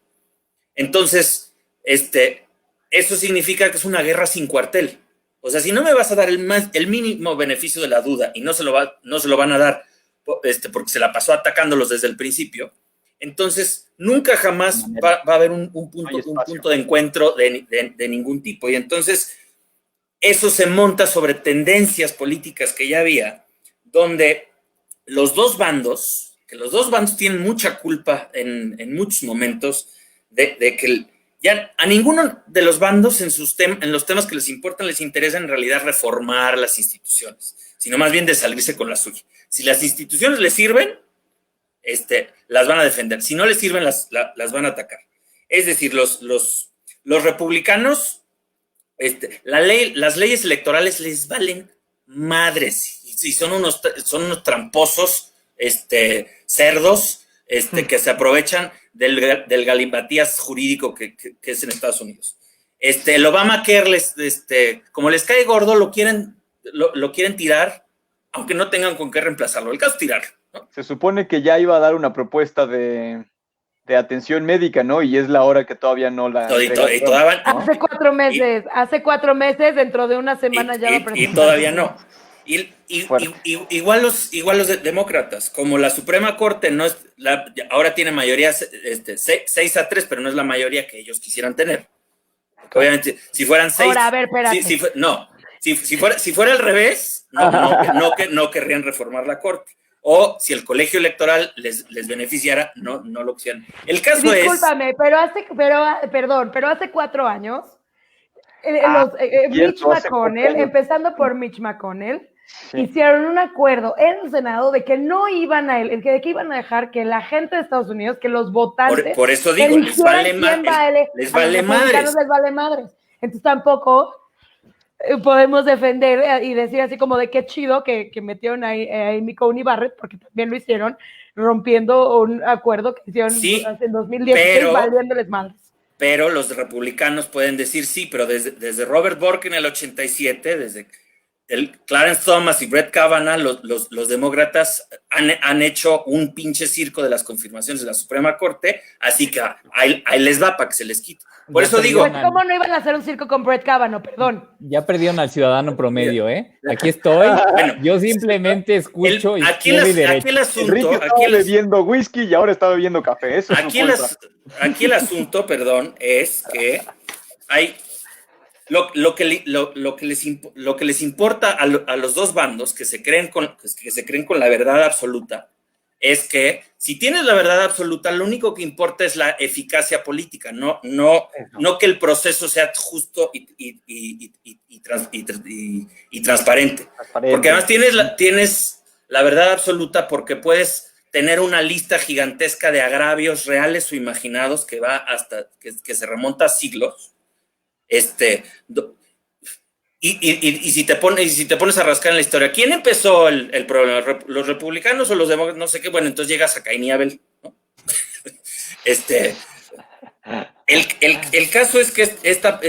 [SPEAKER 3] Entonces, eso significa que es una guerra sin cuartel. O sea, si no me vas a dar el mínimo beneficio de la duda y no se lo van a dar porque se la pasó atacándolos desde el principio, entonces nunca jamás va a haber un punto de encuentro de ningún tipo. Y entonces eso se monta sobre tendencias políticas que ya había, donde los dos bandos tienen mucha culpa en muchos momentos de que ya a ninguno de los bandos en los temas que les importan les interesa en realidad reformar las instituciones, sino más bien de salirse con la suya. Si las instituciones les sirven, las van a defender. Si no les sirven, las van a atacar. Es decir, los republicanos, las leyes electorales les valen madres y son unos tramposos, cerdos, que se aprovechan del galimatías jurídico que es en Estados Unidos. El Obamacare como les cae gordo, lo quieren tirar, aunque no tengan con qué reemplazarlo. El caso es tirarlo, ¿no?
[SPEAKER 1] Se supone que ya iba a dar una propuesta de atención médica, ¿no? Y es la hora que todavía no la...
[SPEAKER 3] ¿no?
[SPEAKER 2] Hace 4 meses, dentro de una semana ya va a presentar.
[SPEAKER 3] Y todavía no. Igual los demócratas, como la Suprema Corte ahora tiene mayoría 6-3, pero no es la mayoría que ellos quisieran tener. Obviamente, si fueran 6...
[SPEAKER 2] Ahora, a ver, espérate.
[SPEAKER 3] Si fuera al revés, no querrían reformar la Corte. O si el colegio electoral les beneficiara, no lo quisieran. El caso
[SPEAKER 2] Discúlpame, pero hace 4 años, Mitch McConnell, empezando por Mitch McConnell, hicieron un acuerdo en el Senado de que no iban de que iban a dejar que la gente de Estados Unidos, que los votantes...
[SPEAKER 3] Por eso digo, les vale madres.
[SPEAKER 2] Les vale madres. Entonces tampoco podemos defender y decir así como de qué chido que metieron ahí a Amy Coney Barrett, porque también lo hicieron rompiendo un acuerdo que hicieron en 2016, valiéndoles madres.
[SPEAKER 3] Pero los republicanos pueden decir sí, pero desde Robert Bork en el 87, desde Clarence Thomas y Brett Kavanaugh, los demócratas han hecho un pinche circo de las confirmaciones de la Suprema Corte, así que ahí les va para que se les quite. Por eso digo...
[SPEAKER 2] Pues, ¿cómo no iban a hacer un circo con Brett Kavanaugh? Perdón.
[SPEAKER 4] Ya perdieron al ciudadano promedio, ¿eh? Aquí estoy. Bueno, yo simplemente escucho izquierda y derecha.
[SPEAKER 3] Aquí el asunto...
[SPEAKER 1] Enrique estaba bebiendo whisky y ahora está bebiendo café. Eso
[SPEAKER 3] aquí el asunto, perdón, es que hay... Lo que les importa a los dos bandos que se creen con la verdad absoluta es que si tienes la verdad absoluta, lo único que importa es la eficacia política, no que el proceso sea justo y transparente. Porque además tienes la verdad absoluta porque puedes tener una lista gigantesca de agravios reales o imaginados que va hasta que se remonta a siglos. Y si te pones a rascar en la historia, ¿quién empezó el problema? ¿Los republicanos o los demócratas? No sé qué. Bueno, entonces llegas a Caín y Abel, ¿no? El caso es que esta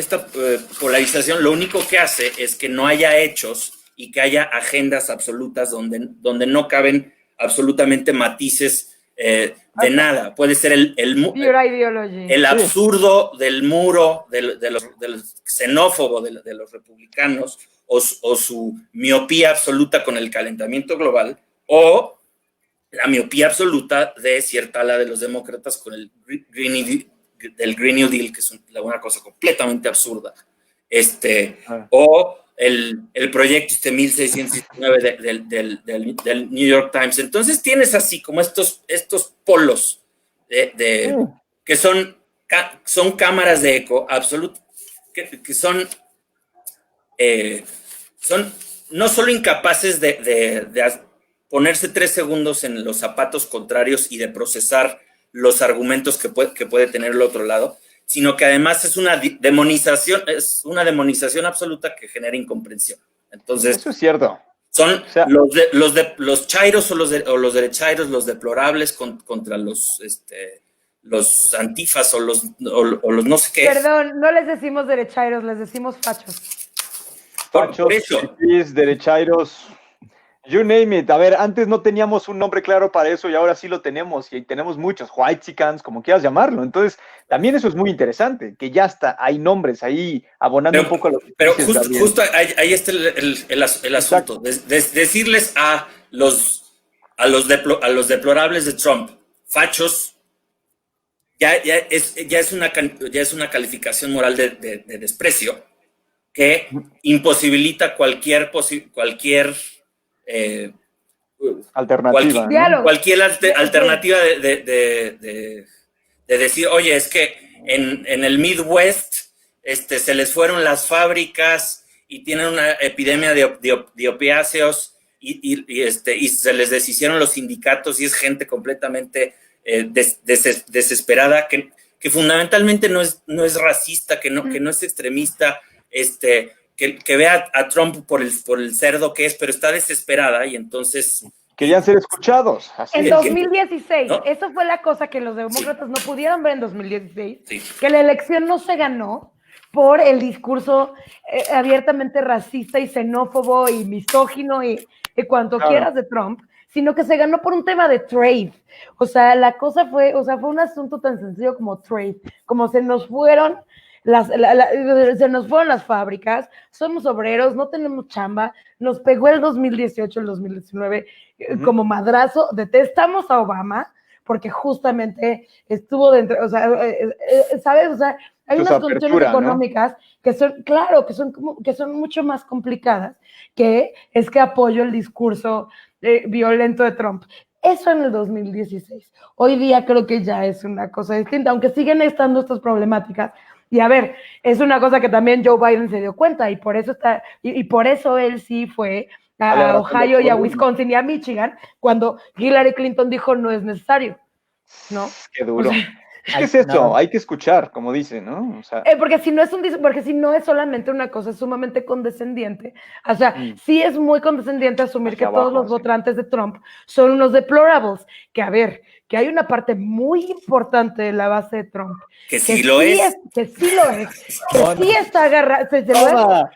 [SPEAKER 3] polarización lo único que hace es que no haya hechos y que haya agendas absolutas donde no caben absolutamente matices de nada. Puede ser el absurdo del muro del xenófobo de los republicanos o su miopía absoluta con el calentamiento global o la miopía absoluta de cierta ala de los demócratas con el Green New Deal, que es una cosa completamente absurda, o el proyecto 1619 del New York Times. Entonces tienes así como estos polos que son cámaras de eco absolutas, que son son no solo incapaces de ponerse 3 segundos en los zapatos contrarios y de procesar los argumentos que puede tener el otro lado, sino que además es una demonización absoluta que genera incomprensión. Entonces,
[SPEAKER 1] eso es cierto.
[SPEAKER 3] Son los chairos o los derechairos, los deplorables contra los antifas o los no sé qué.
[SPEAKER 2] Perdón, no les decimos derechairos, les decimos fachos.
[SPEAKER 1] Fachos, fifís, derechairos, you name it. A ver, antes no teníamos un nombre claro para eso y ahora sí lo tenemos, y tenemos muchos, whitexicans, como quieras llamarlo. Entonces, también eso es muy interesante, que ya hay nombres ahí abonando un poco a lo que
[SPEAKER 3] pero justo ahí está el asunto. Decirles a los deplorables de Trump, fachos, ya es una calificación moral de desprecio que imposibilita cualquier
[SPEAKER 1] alternativa.
[SPEAKER 3] Cualquier alternativa de decir, oye, es que en el Midwest se les fueron las fábricas y tienen una epidemia de opiáceos y se les deshicieron los sindicatos y es gente completamente desesperada que fundamentalmente no es racista, que no es extremista, que vea a Trump por el cerdo que es, pero está desesperada y entonces...
[SPEAKER 1] Querían ser escuchados.
[SPEAKER 2] En 2016, ¿no? Eso fue la cosa que los demócratas no pudieron ver en 2016, que la elección no se ganó por el discurso abiertamente racista y xenófobo y misógino y cuanto quieras de Trump, sino que se ganó por un tema de trade. O sea, la cosa fue un asunto tan sencillo como trade, como se nos fueron las fábricas, somos obreros, no tenemos chamba, nos pegó el 2018, el 2019 como madrazo, detestamos a Obama porque justamente estuvo dentro, o sea, ¿sabes? O sea, hay unas condiciones económicas, ¿no? que son mucho más complicadas, que apoyo el discurso violento de Trump. Eso en el 2016. Hoy día creo que ya es una cosa distinta, aunque siguen estando estas problemáticas. Y a ver, es una cosa que también Joe Biden se dio cuenta y por eso por eso él sí fue a Ohio y a Wisconsin y a Michigan cuando Hillary Clinton dijo no es necesario, ¿no?
[SPEAKER 1] Qué duro. ¿Qué es eso? No. Hay que escuchar, como dice, ¿no? O sea,
[SPEAKER 2] porque si no es solamente una cosa sumamente condescendiente, o sea, sí es muy condescendiente asumir que todos los votantes de Trump son unos deplorables, que a ver, que hay una parte muy importante de la base de Trump.
[SPEAKER 3] Que sí lo es.
[SPEAKER 2] Que sí lo es. Que sí está agarrado.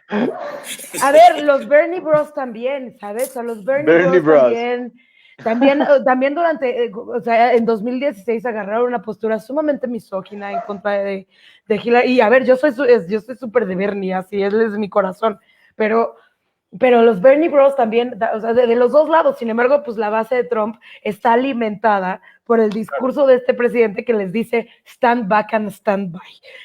[SPEAKER 2] A ver, los Bernie Bros también, ¿sabes? O los Bernie Bros también durante, o sea, en 2016 agarraron una postura sumamente misógina en contra de Hillary. Y a ver, yo soy súper de Bernie, así es mi corazón. Pero los Bernie Bros también, o sea, de los dos lados. Sin embargo, pues la base de Trump está alimentada por el discurso de este presidente que les dice stand back and stand by.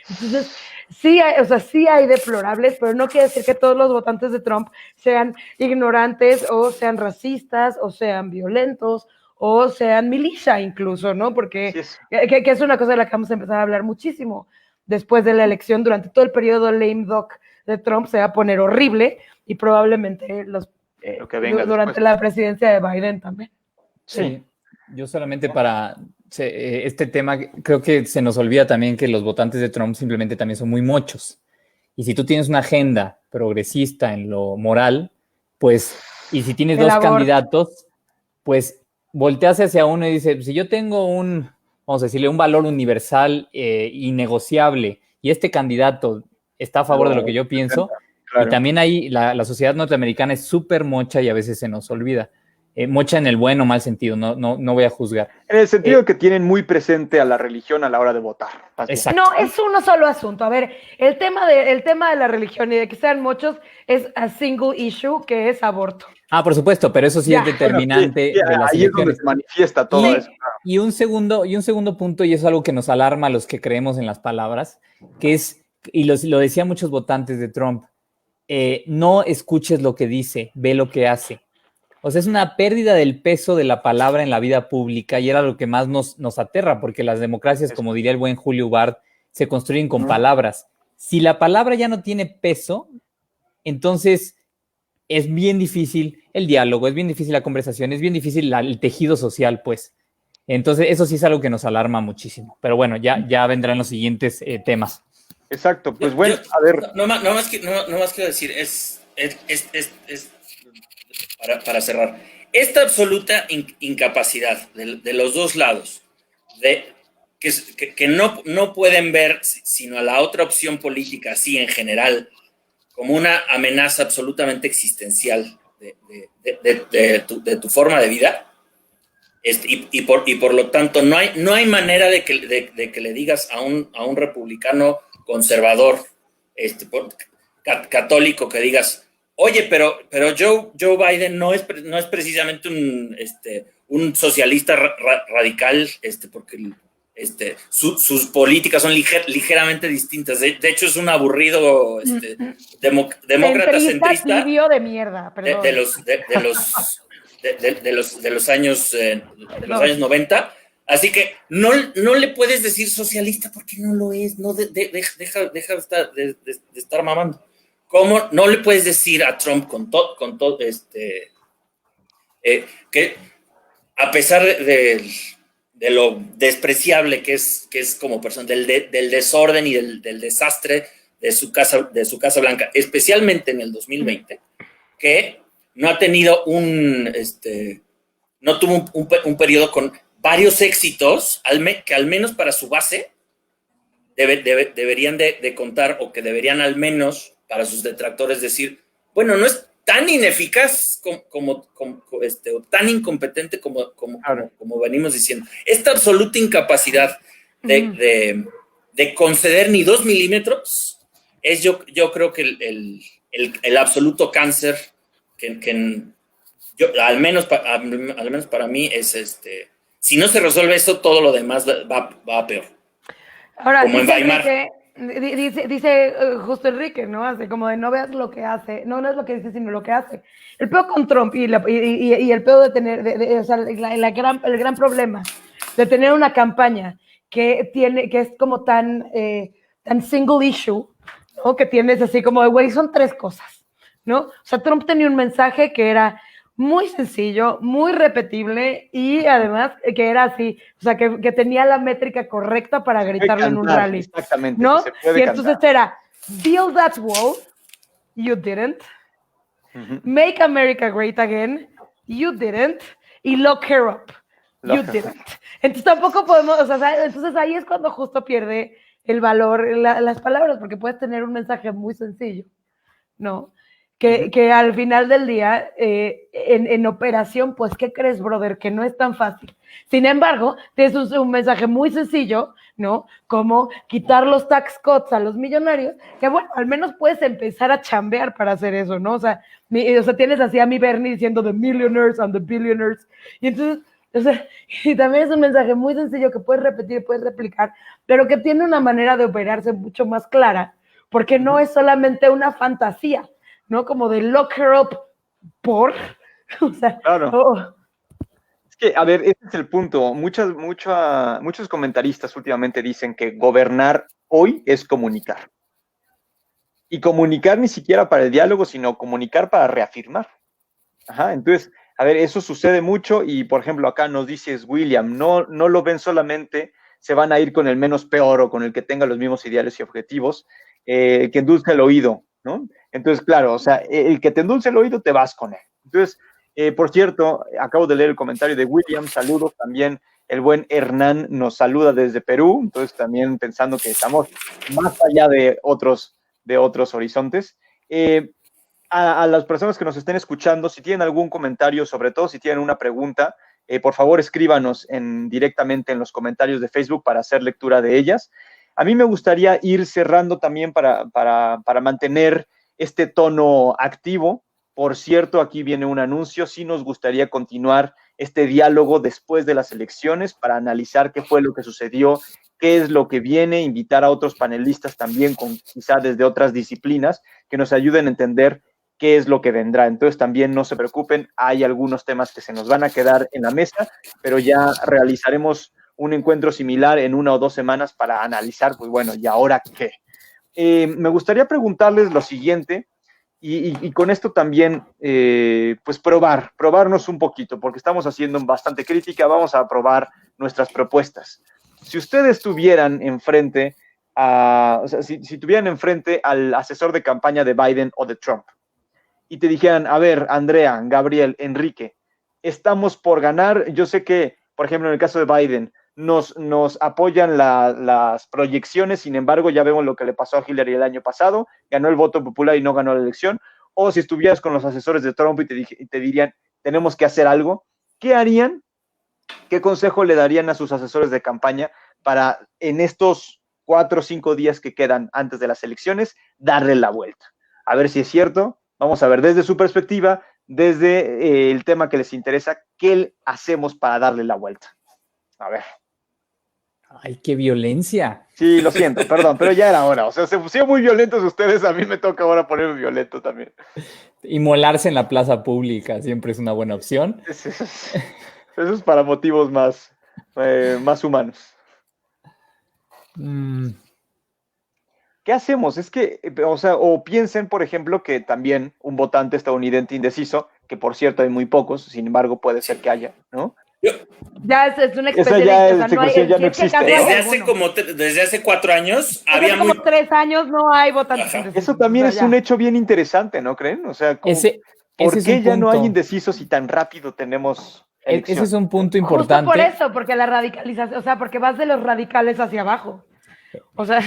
[SPEAKER 2] Entonces, sí hay deplorables, pero no quiere decir que todos los votantes de Trump sean ignorantes o sean racistas o sean violentos o sean milicia incluso, ¿no? Porque que es una cosa de la que vamos a empezar a hablar muchísimo después de la elección. Durante todo el periodo lame duck de Trump se va a poner horrible y probablemente durante la presidencia de Biden también.
[SPEAKER 4] Sí. Yo solamente para este tema, creo que se nos olvida también que los votantes de Trump simplemente también son muy mochos. Y si tú tienes una agenda progresista en lo moral, pues, y si tienes dos candidatos, pues volteas hacia uno y dices, si yo tengo vamos a decirle, un valor universal innegociable y este candidato está a favor de lo que yo pienso, y también ahí la sociedad norteamericana es súper mocha y a veces se nos olvida. Mocha en el buen o mal sentido, no voy a juzgar.
[SPEAKER 1] En el sentido que tienen muy presente a la religión a la hora de votar.
[SPEAKER 4] Exacto.
[SPEAKER 2] No, es uno solo asunto. A ver, el tema de la religión y de que sean muchos es a single issue, que es aborto.
[SPEAKER 4] Por supuesto, pero eso sí es determinante.
[SPEAKER 1] De las ahí es donde se manifiesta todo eso.
[SPEAKER 4] Y un segundo punto, y eso es algo que nos alarma a los que creemos en las palabras, que es, y lo decían muchos votantes de Trump, no escuches lo que dice, ve lo que hace. O sea, es una pérdida del peso de la palabra en la vida pública y era lo que más nos aterra, porque las democracias, como diría el buen Julio Bart, se construyen con palabras. Si la palabra ya no tiene peso, Entonces, es bien difícil el diálogo, es bien difícil la conversación, es bien difícil el tejido social, pues. Entonces, eso sí es algo que nos alarma muchísimo. Pero bueno, ya vendrán los siguientes temas.
[SPEAKER 1] Exacto, pues bueno, a ver.
[SPEAKER 3] No más quiero decir, para cerrar, esta absoluta incapacidad de los dos lados, que no pueden ver sino a la otra opción política, así en general, como una amenaza absolutamente existencial de tu forma de vida, y por lo tanto no hay manera de que le digas a un republicano conservador, católico, que digas, oye, pero Joe Biden no es precisamente un socialista radical, porque sus políticas son ligeramente distintas. De hecho, es un aburrido demócrata centrista
[SPEAKER 2] tibio de mierda, perdón.
[SPEAKER 3] de los años 90. Así que no le puedes decir socialista porque no lo es. No deja de estar mamando. ¿Cómo no le puedes decir a Trump con todo que a pesar de lo despreciable que es como persona, del desorden y del desastre de su Casa Blanca, especialmente en el 2020, que no ha tenido no tuvo un periodo con varios éxitos, que al menos para su base deberían de contar, o que deberían al menos para sus detractores decir, bueno, no es tan ineficaz como o tan incompetente como venimos diciendo. Esta absoluta incapacidad de conceder ni 2 milímetros es yo creo que el absoluto cáncer que al menos para mí es si no se resuelve eso, todo lo demás va a peor.
[SPEAKER 2] Ahora,
[SPEAKER 3] como en Weimar.
[SPEAKER 2] Dice justo Enrique, ¿no? Hace como de no veas lo que hace, no es lo que dice, sino lo que hace. El peor con Trump y el peor de tener, o sea, el gran problema de tener una campaña que es como tan single issue, ¿no? Que tienes así como de, güey, son 3 cosas, ¿no? O sea, Trump tenía un mensaje que era muy sencillo, muy repetible, y además que era así, o sea, que tenía la métrica correcta para gritarlo en un rally.
[SPEAKER 1] Exactamente.
[SPEAKER 2] ¿No? Y entonces era, build that wall, you didn't. Make America great again, you didn't. Y lock her up, you didn't. Entonces tampoco podemos, o sea, entonces ahí es cuando justo pierde el valor las palabras, porque puedes tener un mensaje muy sencillo, ¿no? Que al final del día, en operación, pues, ¿qué crees, brother? Que no es tan fácil. Sin embargo, tienes un mensaje muy sencillo, ¿no? Como quitar los tax cuts a los millonarios, que bueno, al menos puedes empezar a chambear para hacer eso, ¿no? O sea, tienes así a mi Bernie diciendo the millionaires and the billionaires, y entonces, o sea, y también es un mensaje muy sencillo que puedes repetir, puedes replicar, pero que tiene una manera de operarse mucho más clara, porque no es solamente una fantasía, ¿no? Como de lock her up o sea,
[SPEAKER 1] claro. Es que, a ver, ese es el punto. Muchos comentaristas últimamente dicen que gobernar hoy es comunicar. Y comunicar ni siquiera para el diálogo, sino comunicar para reafirmar. Entonces, a ver, eso sucede mucho y, por ejemplo, acá nos dices, William, no lo ven solamente, se van a ir con el menos peor o con el que tenga los mismos ideales y objetivos, que endulce el oído, ¿no? Entonces, claro, o sea, el que te endulce el oído, te vas con él. Entonces, por cierto, acabo de leer el comentario de William, saludos también, el buen Hernán nos saluda desde Perú, entonces también pensando que estamos más allá de otros horizontes. A las personas que nos estén escuchando, si tienen algún comentario, sobre todo si tienen una pregunta, por favor escríbanos directamente en los comentarios de Facebook para hacer lectura de ellas. A mí me gustaría ir cerrando también para mantener este tono activo. Por cierto, aquí viene un anuncio. Sí nos gustaría continuar este diálogo después de las elecciones para analizar qué fue lo que sucedió, qué es lo que viene, invitar a otros panelistas también, quizá desde otras disciplinas, que nos ayuden a entender qué es lo que vendrá. Entonces también no se preocupen, hay algunos temas que se nos van a quedar en la mesa, pero ya realizaremos un encuentro similar en 1 o 2 semanas para analizar, pues bueno, ¿y ahora qué? Me gustaría preguntarles lo siguiente, y con esto también, pues probarnos un poquito, porque estamos haciendo bastante crítica, vamos a probar nuestras propuestas. Si ustedes tuvieran enfrente si tuvieran enfrente al asesor de campaña de Biden o de Trump, y te dijeran, a ver, Andrea, Gabriel, Enrique, estamos por ganar, yo sé que, por ejemplo, en el caso de Biden, nos apoyan las proyecciones, sin embargo, ya vemos lo que le pasó a Hillary el año pasado, ganó el voto popular y no ganó la elección, o si estuvieras con los asesores de Trump y te dirían, tenemos que hacer algo, ¿qué harían? ¿Qué consejo le darían a sus asesores de campaña para en estos 4 o 5 días que quedan antes de las elecciones, darle la vuelta? A ver si es cierto, vamos a ver desde su perspectiva, desde el tema que les interesa, ¿qué hacemos para darle la vuelta? A ver.
[SPEAKER 4] ¡Ay, qué violencia!
[SPEAKER 1] Sí, lo siento, perdón, pero ya era hora. O sea, se pusieron muy violentos ustedes, a mí me toca ahora ponerme violento también.
[SPEAKER 4] Inmolarse en la plaza pública siempre es una buena opción.
[SPEAKER 1] Eso es para motivos más humanos. ¿Qué hacemos? Es que, o sea, o piensen, por ejemplo, que también un votante estadounidense indeciso, que por cierto hay muy pocos, sin embargo puede ser que haya, ¿no?
[SPEAKER 2] Ya es una
[SPEAKER 1] experiencia, ya no existe.
[SPEAKER 3] Desde hace 4 años
[SPEAKER 2] había como 3 años no hay votantes indecisos.
[SPEAKER 1] Eso también es un hecho bien interesante, ¿no creen? O sea, ¿por qué ya no hay indecisos y tan rápido tenemos elección?
[SPEAKER 4] Ese es un punto importante.
[SPEAKER 2] Justo por eso, porque la radicalización, o sea, porque vas de los radicales hacia abajo. O sea...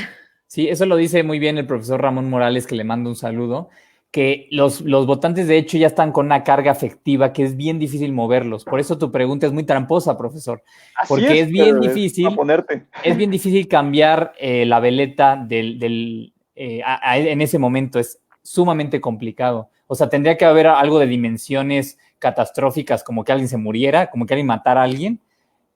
[SPEAKER 4] Sí, eso lo dice muy bien el profesor Ramón Morales, que le mando un saludo, que los votantes de hecho ya están con una carga afectiva que es bien difícil moverlos. Por eso tu pregunta es muy tramposa, profesor. Porque es bien difícil. Es bien difícil cambiar la veleta en ese momento. Es sumamente complicado. O sea, tendría que haber algo de dimensiones catastróficas, como que alguien se muriera, como que alguien matara a alguien.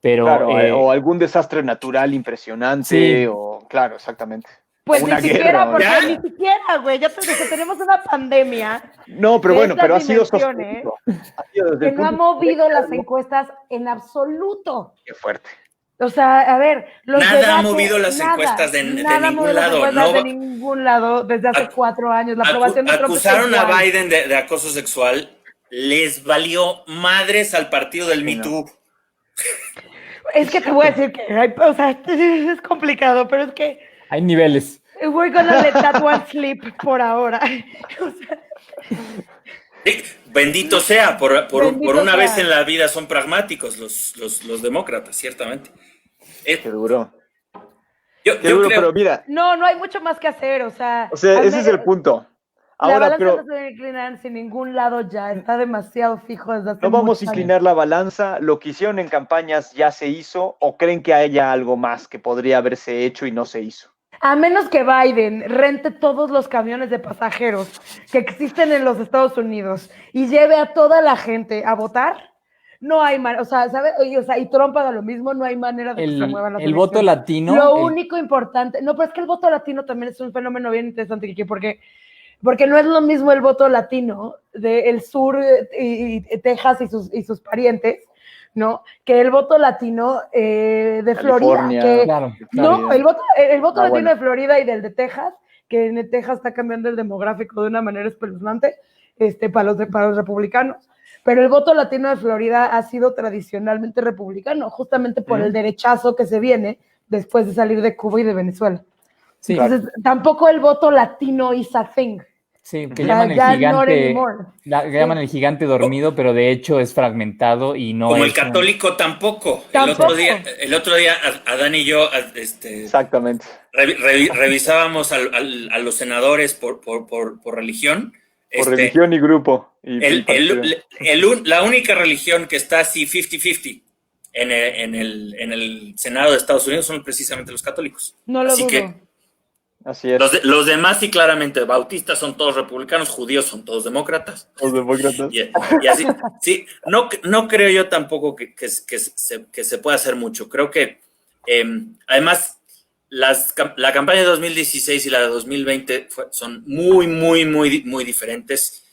[SPEAKER 4] Pero,
[SPEAKER 1] claro, o algún desastre natural impresionante, sí. Claro, exactamente.
[SPEAKER 2] Pues ni siquiera, porque ni siquiera, güey, ya tenemos una pandemia.
[SPEAKER 1] No, pero bueno, pero ha sido sostenido.
[SPEAKER 2] Que no ha movido las encuestas en absoluto.
[SPEAKER 1] Qué fuerte.
[SPEAKER 2] O sea, a ver,
[SPEAKER 3] nada ha movido las encuestas de ningún lado.
[SPEAKER 2] No, de ningún lado desde hace 4 años. La aprobación de Trump
[SPEAKER 3] acusaron a Biden de acoso sexual, les valió madres al partido del Me Too.
[SPEAKER 2] Es que te voy a decir que, o sea, es complicado, pero es que...
[SPEAKER 4] Hay niveles.
[SPEAKER 2] We're gonna let that one slip por ahora. O sea,
[SPEAKER 3] bendito sea, por una vez en la vida son pragmáticos los demócratas, ciertamente.
[SPEAKER 1] Qué duro.
[SPEAKER 3] Yo creo,
[SPEAKER 1] pero mira...
[SPEAKER 2] No hay mucho más que hacer, o sea
[SPEAKER 1] ese es el punto. Ahora,
[SPEAKER 2] la balanza no se debe inclinar sin ningún lado ya, está demasiado fijo desde hace
[SPEAKER 1] no vamos a inclinar la balanza, lo que hicieron en campañas ya se hizo, o creen que haya algo más que podría haberse hecho y no se hizo.
[SPEAKER 2] A menos que Biden rente todos los camiones de pasajeros que existen en los Estados Unidos y lleve a toda la gente a votar, no hay manera, o sea, ¿sabes? O sea, y Trump haga lo mismo, no hay manera de que se muevan las elecciones.
[SPEAKER 4] Voto latino.
[SPEAKER 2] Lo único importante, no, pero es que el voto latino también es un fenómeno bien interesante, Kiki, porque no es lo mismo el voto latino del sur y Texas y sus parientes, ¿no? Que el voto latino de Florida.
[SPEAKER 4] Claro,
[SPEAKER 2] no, el voto latino de Florida y del de Texas, que en Texas está cambiando el demográfico de una manera espeluznante para los republicanos. Pero el voto latino de Florida ha sido tradicionalmente republicano, justamente por el derechazo que se viene después de salir de Cuba y de Venezuela. Sí. Entonces, tampoco el voto latino is a thing.
[SPEAKER 4] Sí, que llaman el gigante dormido, pero de hecho es fragmentado y no
[SPEAKER 3] como
[SPEAKER 4] es...
[SPEAKER 3] el católico tampoco. El otro día Adán y yo
[SPEAKER 1] exactamente
[SPEAKER 3] revisábamos a los senadores por religión.
[SPEAKER 1] Por religión y grupo.
[SPEAKER 3] La única religión que está así 50-50 en el Senado de Estados Unidos son precisamente los católicos.
[SPEAKER 2] No lo dudo.
[SPEAKER 1] Así es.
[SPEAKER 3] Los demás sí, claramente, bautistas son todos republicanos, judíos son todos demócratas.
[SPEAKER 1] Los demócratas.
[SPEAKER 3] Y así, sí, no creo yo tampoco que se pueda hacer mucho. Creo que, además, la campaña de 2016 y la de 2020 son muy, muy, muy, muy diferentes.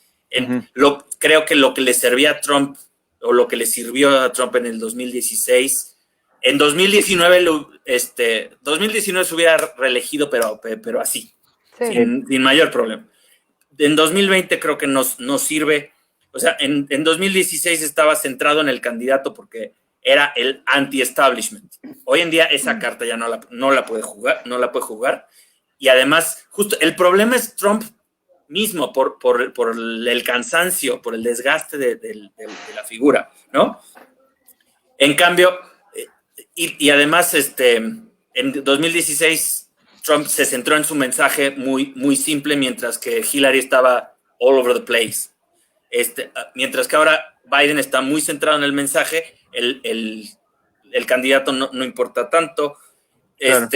[SPEAKER 3] Creo que lo que le servía a Trump, o lo que le sirvió a Trump en el 2016... En 2019 se hubiera reelegido, pero así, sin mayor problema. en 2020 creo que nos sirve. O sea, en 2016 estaba centrado en el candidato porque era el anti-establishment. Hoy en día esa carta ya no la puede jugar. Y además, justo el problema es Trump mismo por el cansancio, por el desgaste de la figura, ¿no? En cambio, y además, en 2016 Trump se centró en su mensaje muy, muy simple, mientras que Hillary estaba all over the place. Mientras que ahora Biden está muy centrado en el mensaje, el candidato no importa tanto. Claro.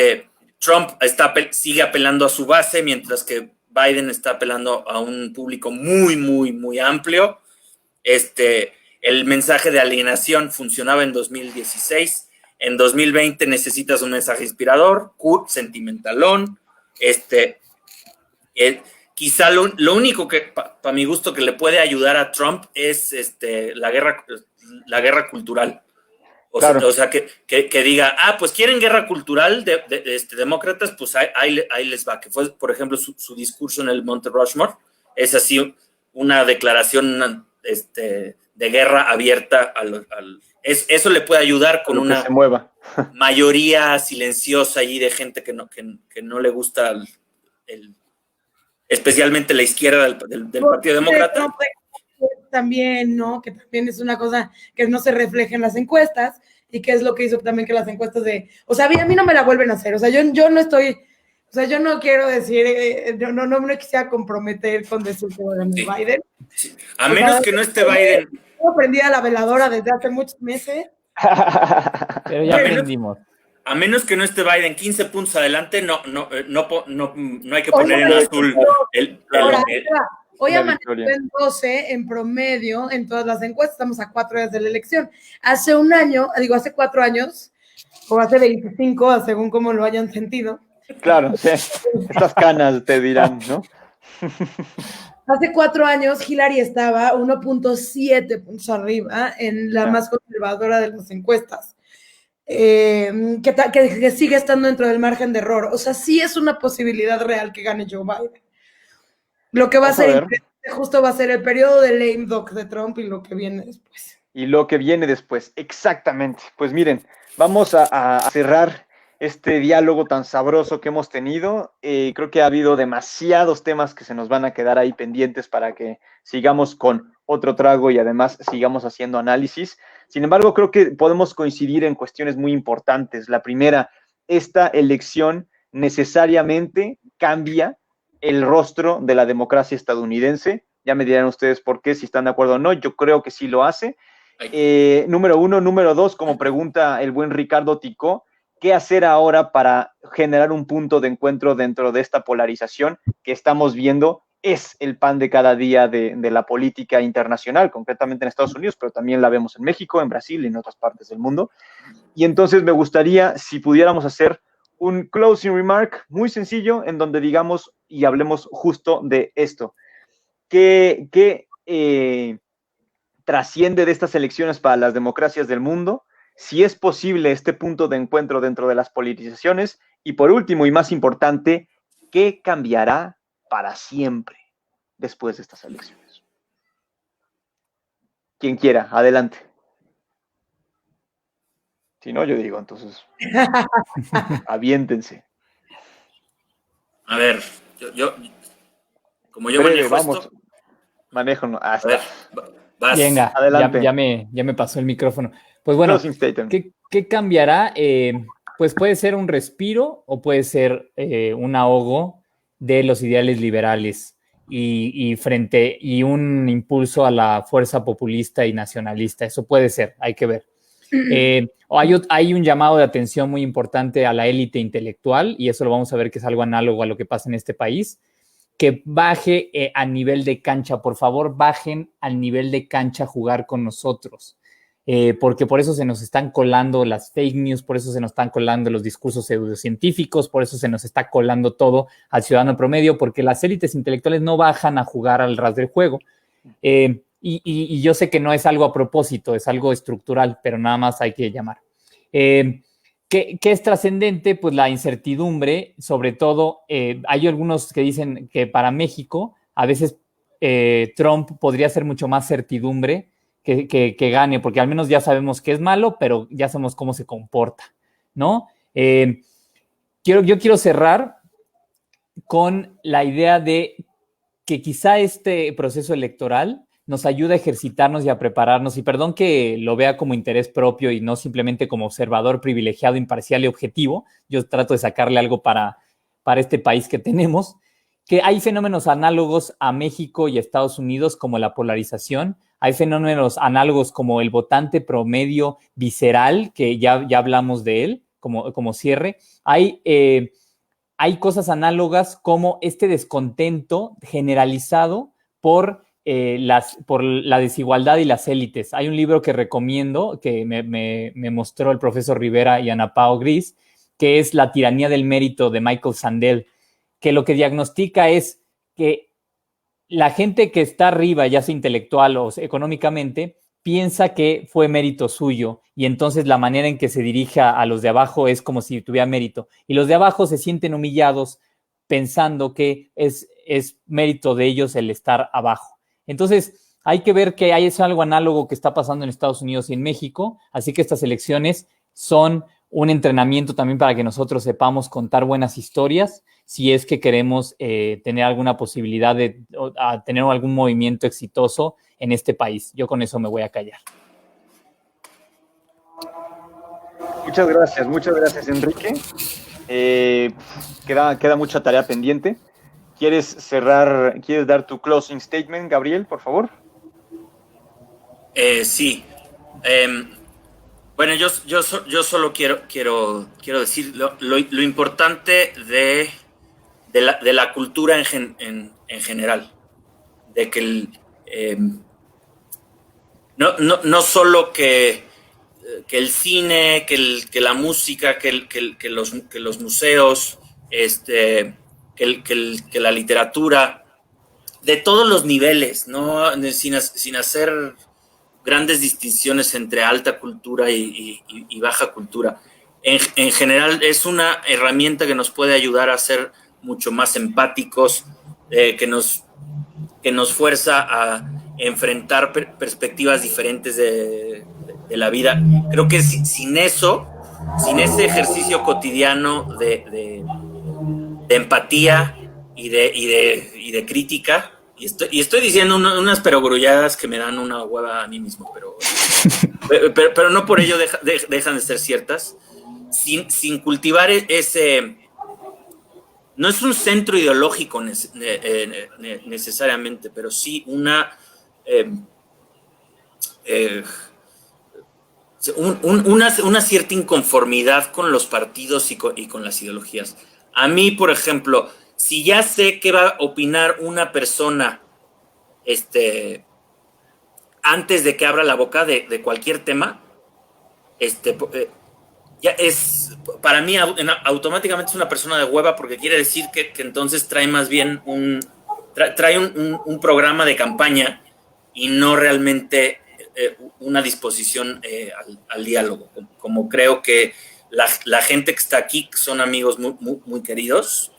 [SPEAKER 3] Trump sigue apelando a su base, mientras que Biden está apelando a un público muy, muy, muy amplio. El mensaje de alienación funcionaba en 2016. En 2020 necesitas un mensaje inspirador, sentimentalón. Quizá lo único que, para mi gusto, que le puede ayudar a Trump es la guerra cultural.
[SPEAKER 1] Claro.
[SPEAKER 3] O sea que diga, pues quieren guerra cultural demócratas, pues ahí les va. Que fue, por ejemplo, su discurso en el Monte Rushmore. Es así una declaración de guerra abierta. Eso le puede ayudar con una mayoría silenciosa allí de gente que no le gusta especialmente la izquierda del Partido Demócrata.
[SPEAKER 2] También, ¿no? Que también es una cosa que no se refleja en las encuestas y que es lo que hizo también que las encuestas o sea, a mí no me la vuelven a hacer, o sea, yo no estoy, o sea, yo no quiero decir, no me quisiera comprometer con decir que va a ganar Biden.
[SPEAKER 3] Sí. A menos que no esté Biden.
[SPEAKER 2] Yo prendí a la veladora desde hace muchos meses.
[SPEAKER 4] Pero ya aprendimos.
[SPEAKER 3] A menos que no esté Biden 15 puntos adelante, no hay que poner en azul
[SPEAKER 2] Hoy amaneció en 12 en promedio en todas las encuestas, estamos a 4 días de la elección. Hace 4 años, o hace 25, según cómo lo hayan sentido.
[SPEAKER 1] Claro, sí. Estas canas te dirán, ¿no?
[SPEAKER 2] Hace 4 años Hillary estaba 1.7 puntos arriba en la más conservadora de las encuestas. Que sigue estando dentro del margen de error. O sea, sí es una posibilidad real que gane Joe Biden. Lo que va a ser justo va a ser el periodo de lame duck de Trump y lo que viene después.
[SPEAKER 1] Y lo que viene después, exactamente. Pues miren, vamos a cerrar este diálogo tan sabroso que hemos tenido. Creo que ha habido demasiados temas que se nos van a quedar ahí pendientes para que sigamos con otro trago y además sigamos haciendo análisis. Sin embargo, creo que podemos coincidir en cuestiones muy importantes. La primera, esta elección necesariamente cambia el rostro de la democracia estadounidense. Ya me dirán ustedes por qué, si están de acuerdo o no. Yo creo que sí lo hace. Número 1. Número 2, como pregunta el buen Ricardo Ticó, ¿qué hacer ahora para generar un punto de encuentro dentro de esta polarización que estamos viendo? Es el pan de cada día de la política internacional, concretamente en Estados Unidos, pero también la vemos en México, en Brasil y en otras partes del mundo. Y entonces me gustaría, si pudiéramos hacer un closing remark muy sencillo en donde digamos y hablemos justo de esto. ¿Qué trasciende de estas elecciones para las democracias del mundo? Si es posible este punto de encuentro dentro de las politizaciones. Y por último y más importante, ¿qué cambiará para siempre después de estas elecciones? Quien quiera, adelante. Si no, yo digo, entonces, aviéntense.
[SPEAKER 3] A ver, como yo
[SPEAKER 1] breve,
[SPEAKER 3] manejo
[SPEAKER 1] vamos,
[SPEAKER 3] esto.
[SPEAKER 1] Manejo, hasta. A ver,
[SPEAKER 4] vas. Venga, adelante. Ya me pasó el micrófono. Pues bueno, ¿qué cambiará? Pues puede ser un respiro o puede ser un ahogo de los ideales liberales y un impulso a la fuerza populista y nacionalista. Eso puede ser, hay que ver. Hay un llamado de atención muy importante a la élite intelectual, y eso lo vamos a ver que es algo análogo a lo que pasa en este país, que baje a nivel de cancha. Por favor, bajen al nivel de cancha a jugar con nosotros, porque por eso se nos están colando las fake news, por eso se nos están colando los discursos pseudocientíficos, por eso se nos está colando todo al ciudadano promedio, porque las élites intelectuales no bajan a jugar al ras del juego. Y yo sé que no es algo a propósito, es algo estructural, pero nada más hay que llamar. ¿Qué es trascendente? Pues la incertidumbre, sobre todo, hay algunos que dicen que para México a veces Trump podría ser mucho más certidumbre que gane, porque al menos ya sabemos que es malo, pero ya sabemos cómo se comporta, ¿no? Yo quiero cerrar con la idea de que quizá este proceso electoral nos ayuda a ejercitarnos y a prepararnos, y perdón que lo vea como interés propio y no simplemente como observador privilegiado, imparcial y objetivo, yo trato de sacarle algo para este país que tenemos, que hay fenómenos análogos a México y a Estados Unidos como la polarización, hay fenómenos análogos como el votante promedio visceral, que ya hablamos de él como cierre, hay cosas análogas como este descontento generalizado por la desigualdad y las élites. Hay un libro que recomiendo, que me mostró el profesor Rivera y Ana Pao Gris, que es La tiranía del mérito de Michael Sandel, que lo que diagnostica es que la gente que está arriba, ya sea intelectual o económicamente, piensa que fue mérito suyo y entonces la manera en que se dirija a los de abajo es como si tuviera mérito. Y los de abajo se sienten humillados pensando que es mérito de ellos el estar abajo. Entonces, hay que ver que hay algo análogo que está pasando en Estados Unidos y en México, así que estas elecciones son un entrenamiento también para que nosotros sepamos contar buenas historias, si es que queremos tener alguna posibilidad de tener algún movimiento exitoso en este país. Yo con eso me voy a callar.
[SPEAKER 1] Muchas gracias, Enrique. Queda mucha tarea pendiente. ¿Quieres dar tu closing statement, Gabriel, por favor?
[SPEAKER 3] Sí. Bueno, yo solo quiero decir lo importante de la cultura en general, de que no solo que el cine, que la música, que los museos, que la literatura, de todos los niveles, ¿no? Sin hacer grandes distinciones entre alta cultura y baja cultura. En general es una herramienta que nos puede ayudar a ser mucho más empáticos, que nos fuerza a enfrentar perspectivas diferentes de la vida. Creo que sin ese ejercicio cotidiano de empatía y de crítica, y estoy diciendo unas perogrulladas que me dan una hueva a mí mismo, pero no por ello dejan de ser ciertas. Sin cultivar ese... No es un centro ideológico necesariamente, pero sí una cierta inconformidad con los partidos y con las ideologías. A mí, por ejemplo, si ya sé qué va a opinar una persona antes de que abra la boca de cualquier tema, ya es, para mí automáticamente es una persona de hueva, porque quiere decir que entonces trae más bien trae un programa de campaña y no realmente una disposición al diálogo, como creo que la gente que está aquí, que son amigos muy, muy, muy queridos,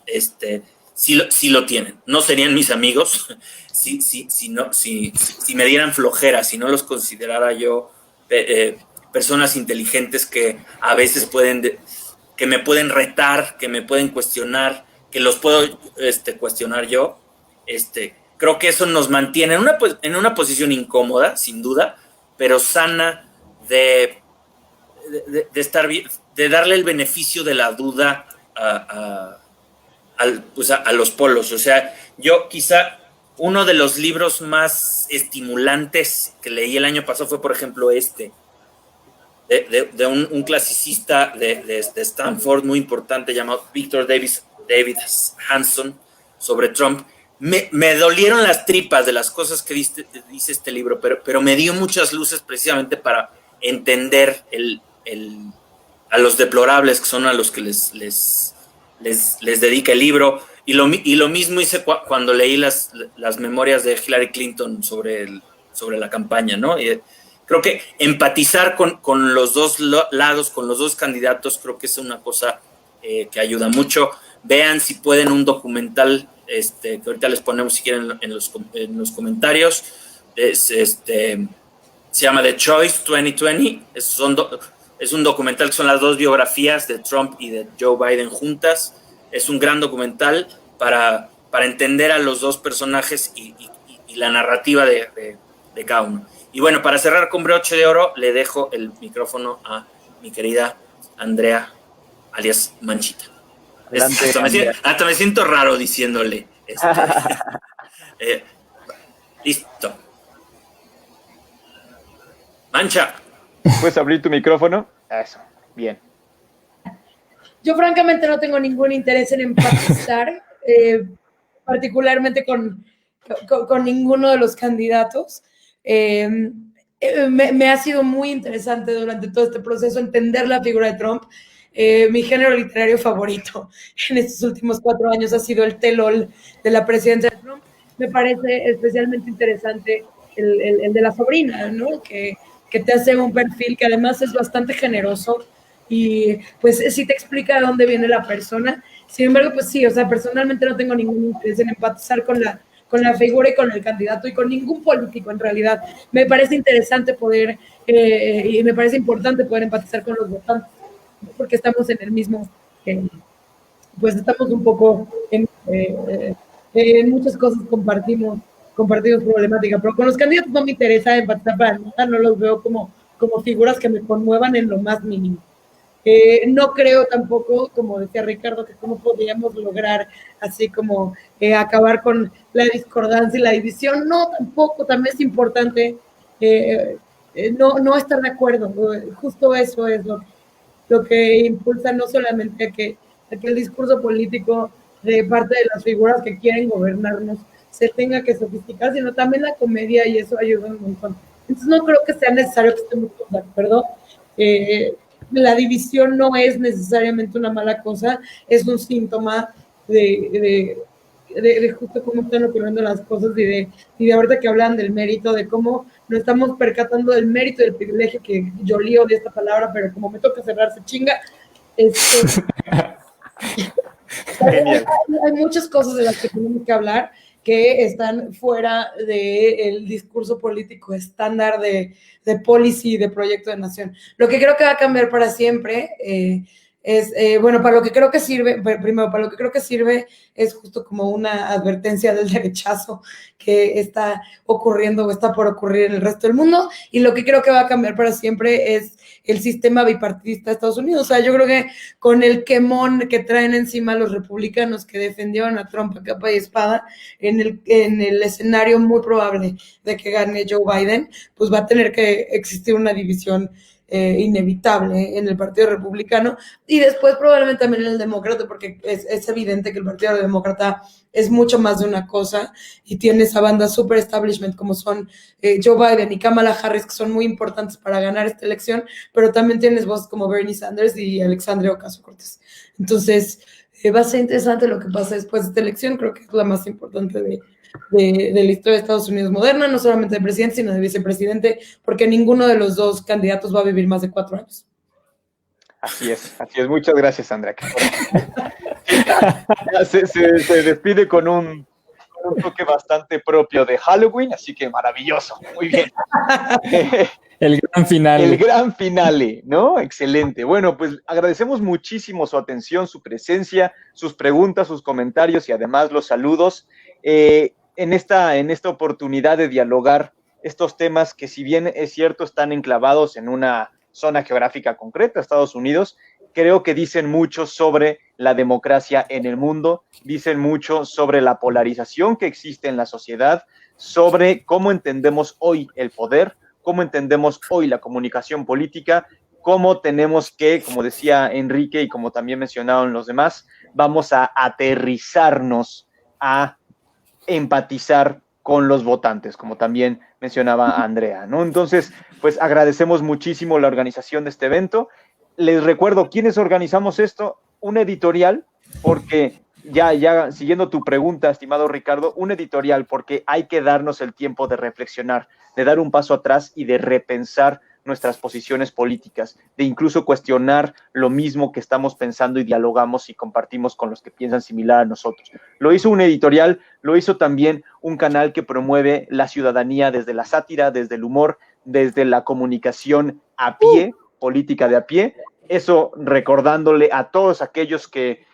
[SPEAKER 3] sí lo tienen. No serían mis amigos si me dieran flojera, si no los considerara yo personas inteligentes que a veces que me pueden retar, que me pueden cuestionar, que los puedo cuestionar yo. Creo que eso nos mantiene en una posición incómoda, sin duda, pero sana de estar bien, de darle el beneficio de la duda a los polos. O sea, yo quizá uno de los libros más estimulantes que leí el año pasado fue, por ejemplo, de un clasicista de Stanford muy importante llamado Victor David Hanson, sobre Trump. Me dolieron las tripas de las cosas que dice este libro, pero me dio muchas luces precisamente para entender a los deplorables que son a los que les dedica el libro. Y lo mismo hice cuando leí las memorias de Hillary Clinton sobre la campaña, ¿no? Y creo que empatizar con los dos lados, con los dos candidatos, creo que es una cosa que ayuda mucho. Vean si pueden un documental que ahorita les ponemos si quieren en los comentarios. Se llama The Choice 2020. Es un documental que son las dos biografías de Trump y de Joe Biden juntas. Es un gran documental para entender a los dos personajes y la narrativa de cada uno. Y bueno, para cerrar con broche de oro, le dejo el micrófono a mi querida Andrea, alias Manchita. Hasta me siento raro diciéndole. Listo. Mancha.
[SPEAKER 1] ¿Puedes abrir tu micrófono? Eso, bien.
[SPEAKER 2] Yo francamente no tengo ningún interés en empatizar, particularmente con ninguno de los candidatos. Me ha sido muy interesante durante todo este proceso entender la figura de Trump. Mi género literario favorito en estos últimos 4 años ha sido el tell-all de la presidencia de Trump. Me parece especialmente interesante el de la sobrina, ¿no? Que te hace un perfil que además es bastante generoso y pues sí te explica de dónde viene la persona. Sin embargo, pues sí, o sea, personalmente no tengo ningún interés en empatizar con la figura y con el candidato y con ningún político en realidad. Me parece interesante poder y me parece importante poder empatizar con los votantes, porque estamos en el mismo, pues estamos un poco en muchas cosas compartimos problemática, pero con los candidatos no me interesa empatizar para nada, no los veo como figuras que me conmuevan en lo más mínimo. No creo tampoco, como decía Ricardo, que cómo podríamos lograr así como acabar con la discordancia y la división. No, tampoco, también es importante no estar de acuerdo. Justo eso es lo que impulsa no solamente a que el discurso político de parte de las figuras que quieren gobernarnos se tenga que sofisticar, sino también la comedia, y eso ayuda un montón. Entonces no creo que sea necesario que estemos de acuerdo. La división no es necesariamente una mala cosa, es un síntoma de justo cómo están ocurriendo las cosas y de ahorita que hablan del mérito, de cómo nos estamos percatando del mérito y del privilegio, que yo lío de esta palabra, pero como me toca cerrarse chinga, hay muchas cosas de las que tenemos que hablar que están fuera del discurso político estándar de policy, de proyecto de nación. Lo que creo que va a cambiar para siempre para lo que creo que sirve, primero, para lo que creo que sirve es justo como una advertencia del derechazo que está ocurriendo o está por ocurrir en el resto del mundo, y lo que creo que va a cambiar para siempre es el sistema bipartidista de Estados Unidos. O sea, yo creo que con el quemón que traen encima los republicanos que defendieron a Trump a capa y espada, en el escenario muy probable de que gane Joe Biden, pues va a tener que existir una división inevitable en el Partido Republicano y después probablemente también en el Demócrata, porque es evidente que el Partido Demócrata es mucho más de una cosa y tiene esa banda super establishment como son Joe Biden y Kamala Harris, que son muy importantes para ganar esta elección, pero también tienes voces como Bernie Sanders y Alexandria Ocasio-Cortez. Entonces va a ser interesante lo que pasa después de esta elección. Creo que es la más importante de la historia de Estados Unidos moderna, no solamente de presidente, sino de vicepresidente, porque ninguno de los dos candidatos va a vivir más de 4 años.
[SPEAKER 1] Así es. Muchas gracias, Andrea. Se despide con un toque bastante propio de Halloween, así que maravilloso, muy bien.
[SPEAKER 4] El gran finale.
[SPEAKER 1] El gran finale, ¿no? Excelente. Bueno, pues agradecemos muchísimo su atención, su presencia, sus preguntas, sus comentarios y además los saludos. En esta oportunidad de dialogar estos temas que, si bien es cierto, están enclavados en una zona geográfica concreta, Estados Unidos, creo que dicen mucho sobre la democracia en el mundo, dicen mucho sobre la polarización que existe en la sociedad, sobre cómo entendemos hoy el poder, cómo entendemos hoy la comunicación política, cómo tenemos que, como decía Enrique y como también mencionaron los demás, vamos a aterrizarnos a empatizar con los votantes, como también mencionaba Andrea, ¿no? Entonces, pues agradecemos muchísimo la organización de este evento. Les recuerdo, ¿quiénes organizamos esto? Un editorial, porque ya siguiendo tu pregunta, estimado Ricardo, un editorial porque hay que darnos el tiempo de reflexionar, de dar un paso atrás y de repensar nuestras posiciones políticas, de incluso cuestionar lo mismo que estamos pensando y dialogamos y compartimos con los que piensan similar a nosotros. Lo hizo un editorial, lo hizo también un canal que promueve la ciudadanía desde la sátira, desde el humor, desde la comunicación a pie, política de a pie. Eso recordándole a todos aquellos que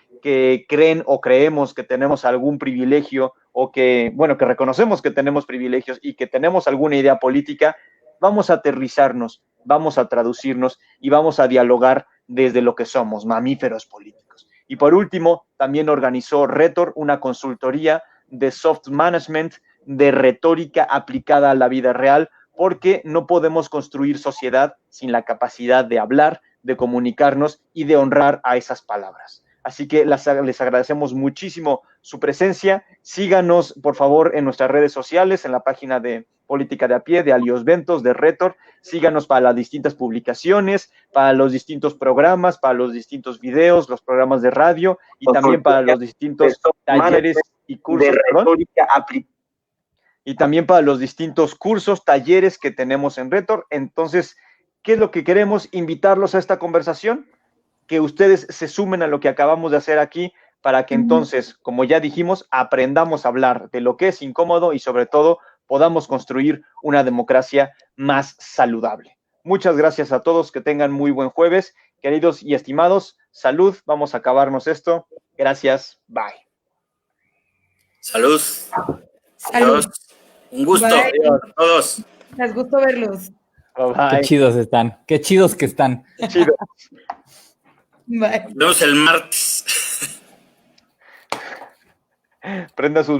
[SPEAKER 1] creen o creemos que tenemos algún privilegio o que reconocemos que tenemos privilegios y que tenemos alguna idea política, vamos a aterrizarnos, vamos a traducirnos y vamos a dialogar desde lo que somos, mamíferos políticos. Y por último, también organizó Rhetor, una consultoría de soft management, de retórica aplicada a la vida real, porque no podemos construir sociedad sin la capacidad de hablar, de comunicarnos y de honrar a esas palabras. Así que les agradecemos muchísimo su presencia. Síganos, por favor, en nuestras redes sociales, en la página de Política de a Pie, de Alios Ventos, de Rhetor. Síganos para las distintas publicaciones, para los distintos programas, para los distintos videos, los programas de radio y también para los distintos talleres y cursos. Y también para los distintos cursos, talleres que tenemos en Rhetor. Entonces, ¿qué es lo que queremos? Invitarlos a esta conversación, que ustedes se sumen a lo que acabamos de hacer aquí, para que entonces, como ya dijimos, aprendamos a hablar de lo que es incómodo y sobre todo podamos construir una democracia más saludable. Muchas gracias a todos, que tengan muy buen jueves. Queridos y estimados, salud, vamos a acabarnos esto. Gracias, bye.
[SPEAKER 3] Salud.
[SPEAKER 2] Salud.
[SPEAKER 3] Un gusto.
[SPEAKER 2] Adiós
[SPEAKER 3] a todos.
[SPEAKER 2] Les gusto verlos.
[SPEAKER 1] Bye.
[SPEAKER 4] Qué chidos están, qué chidos que están.
[SPEAKER 1] Qué chidos.
[SPEAKER 3] Bye. Nos vemos el martes.
[SPEAKER 1] Prenda sus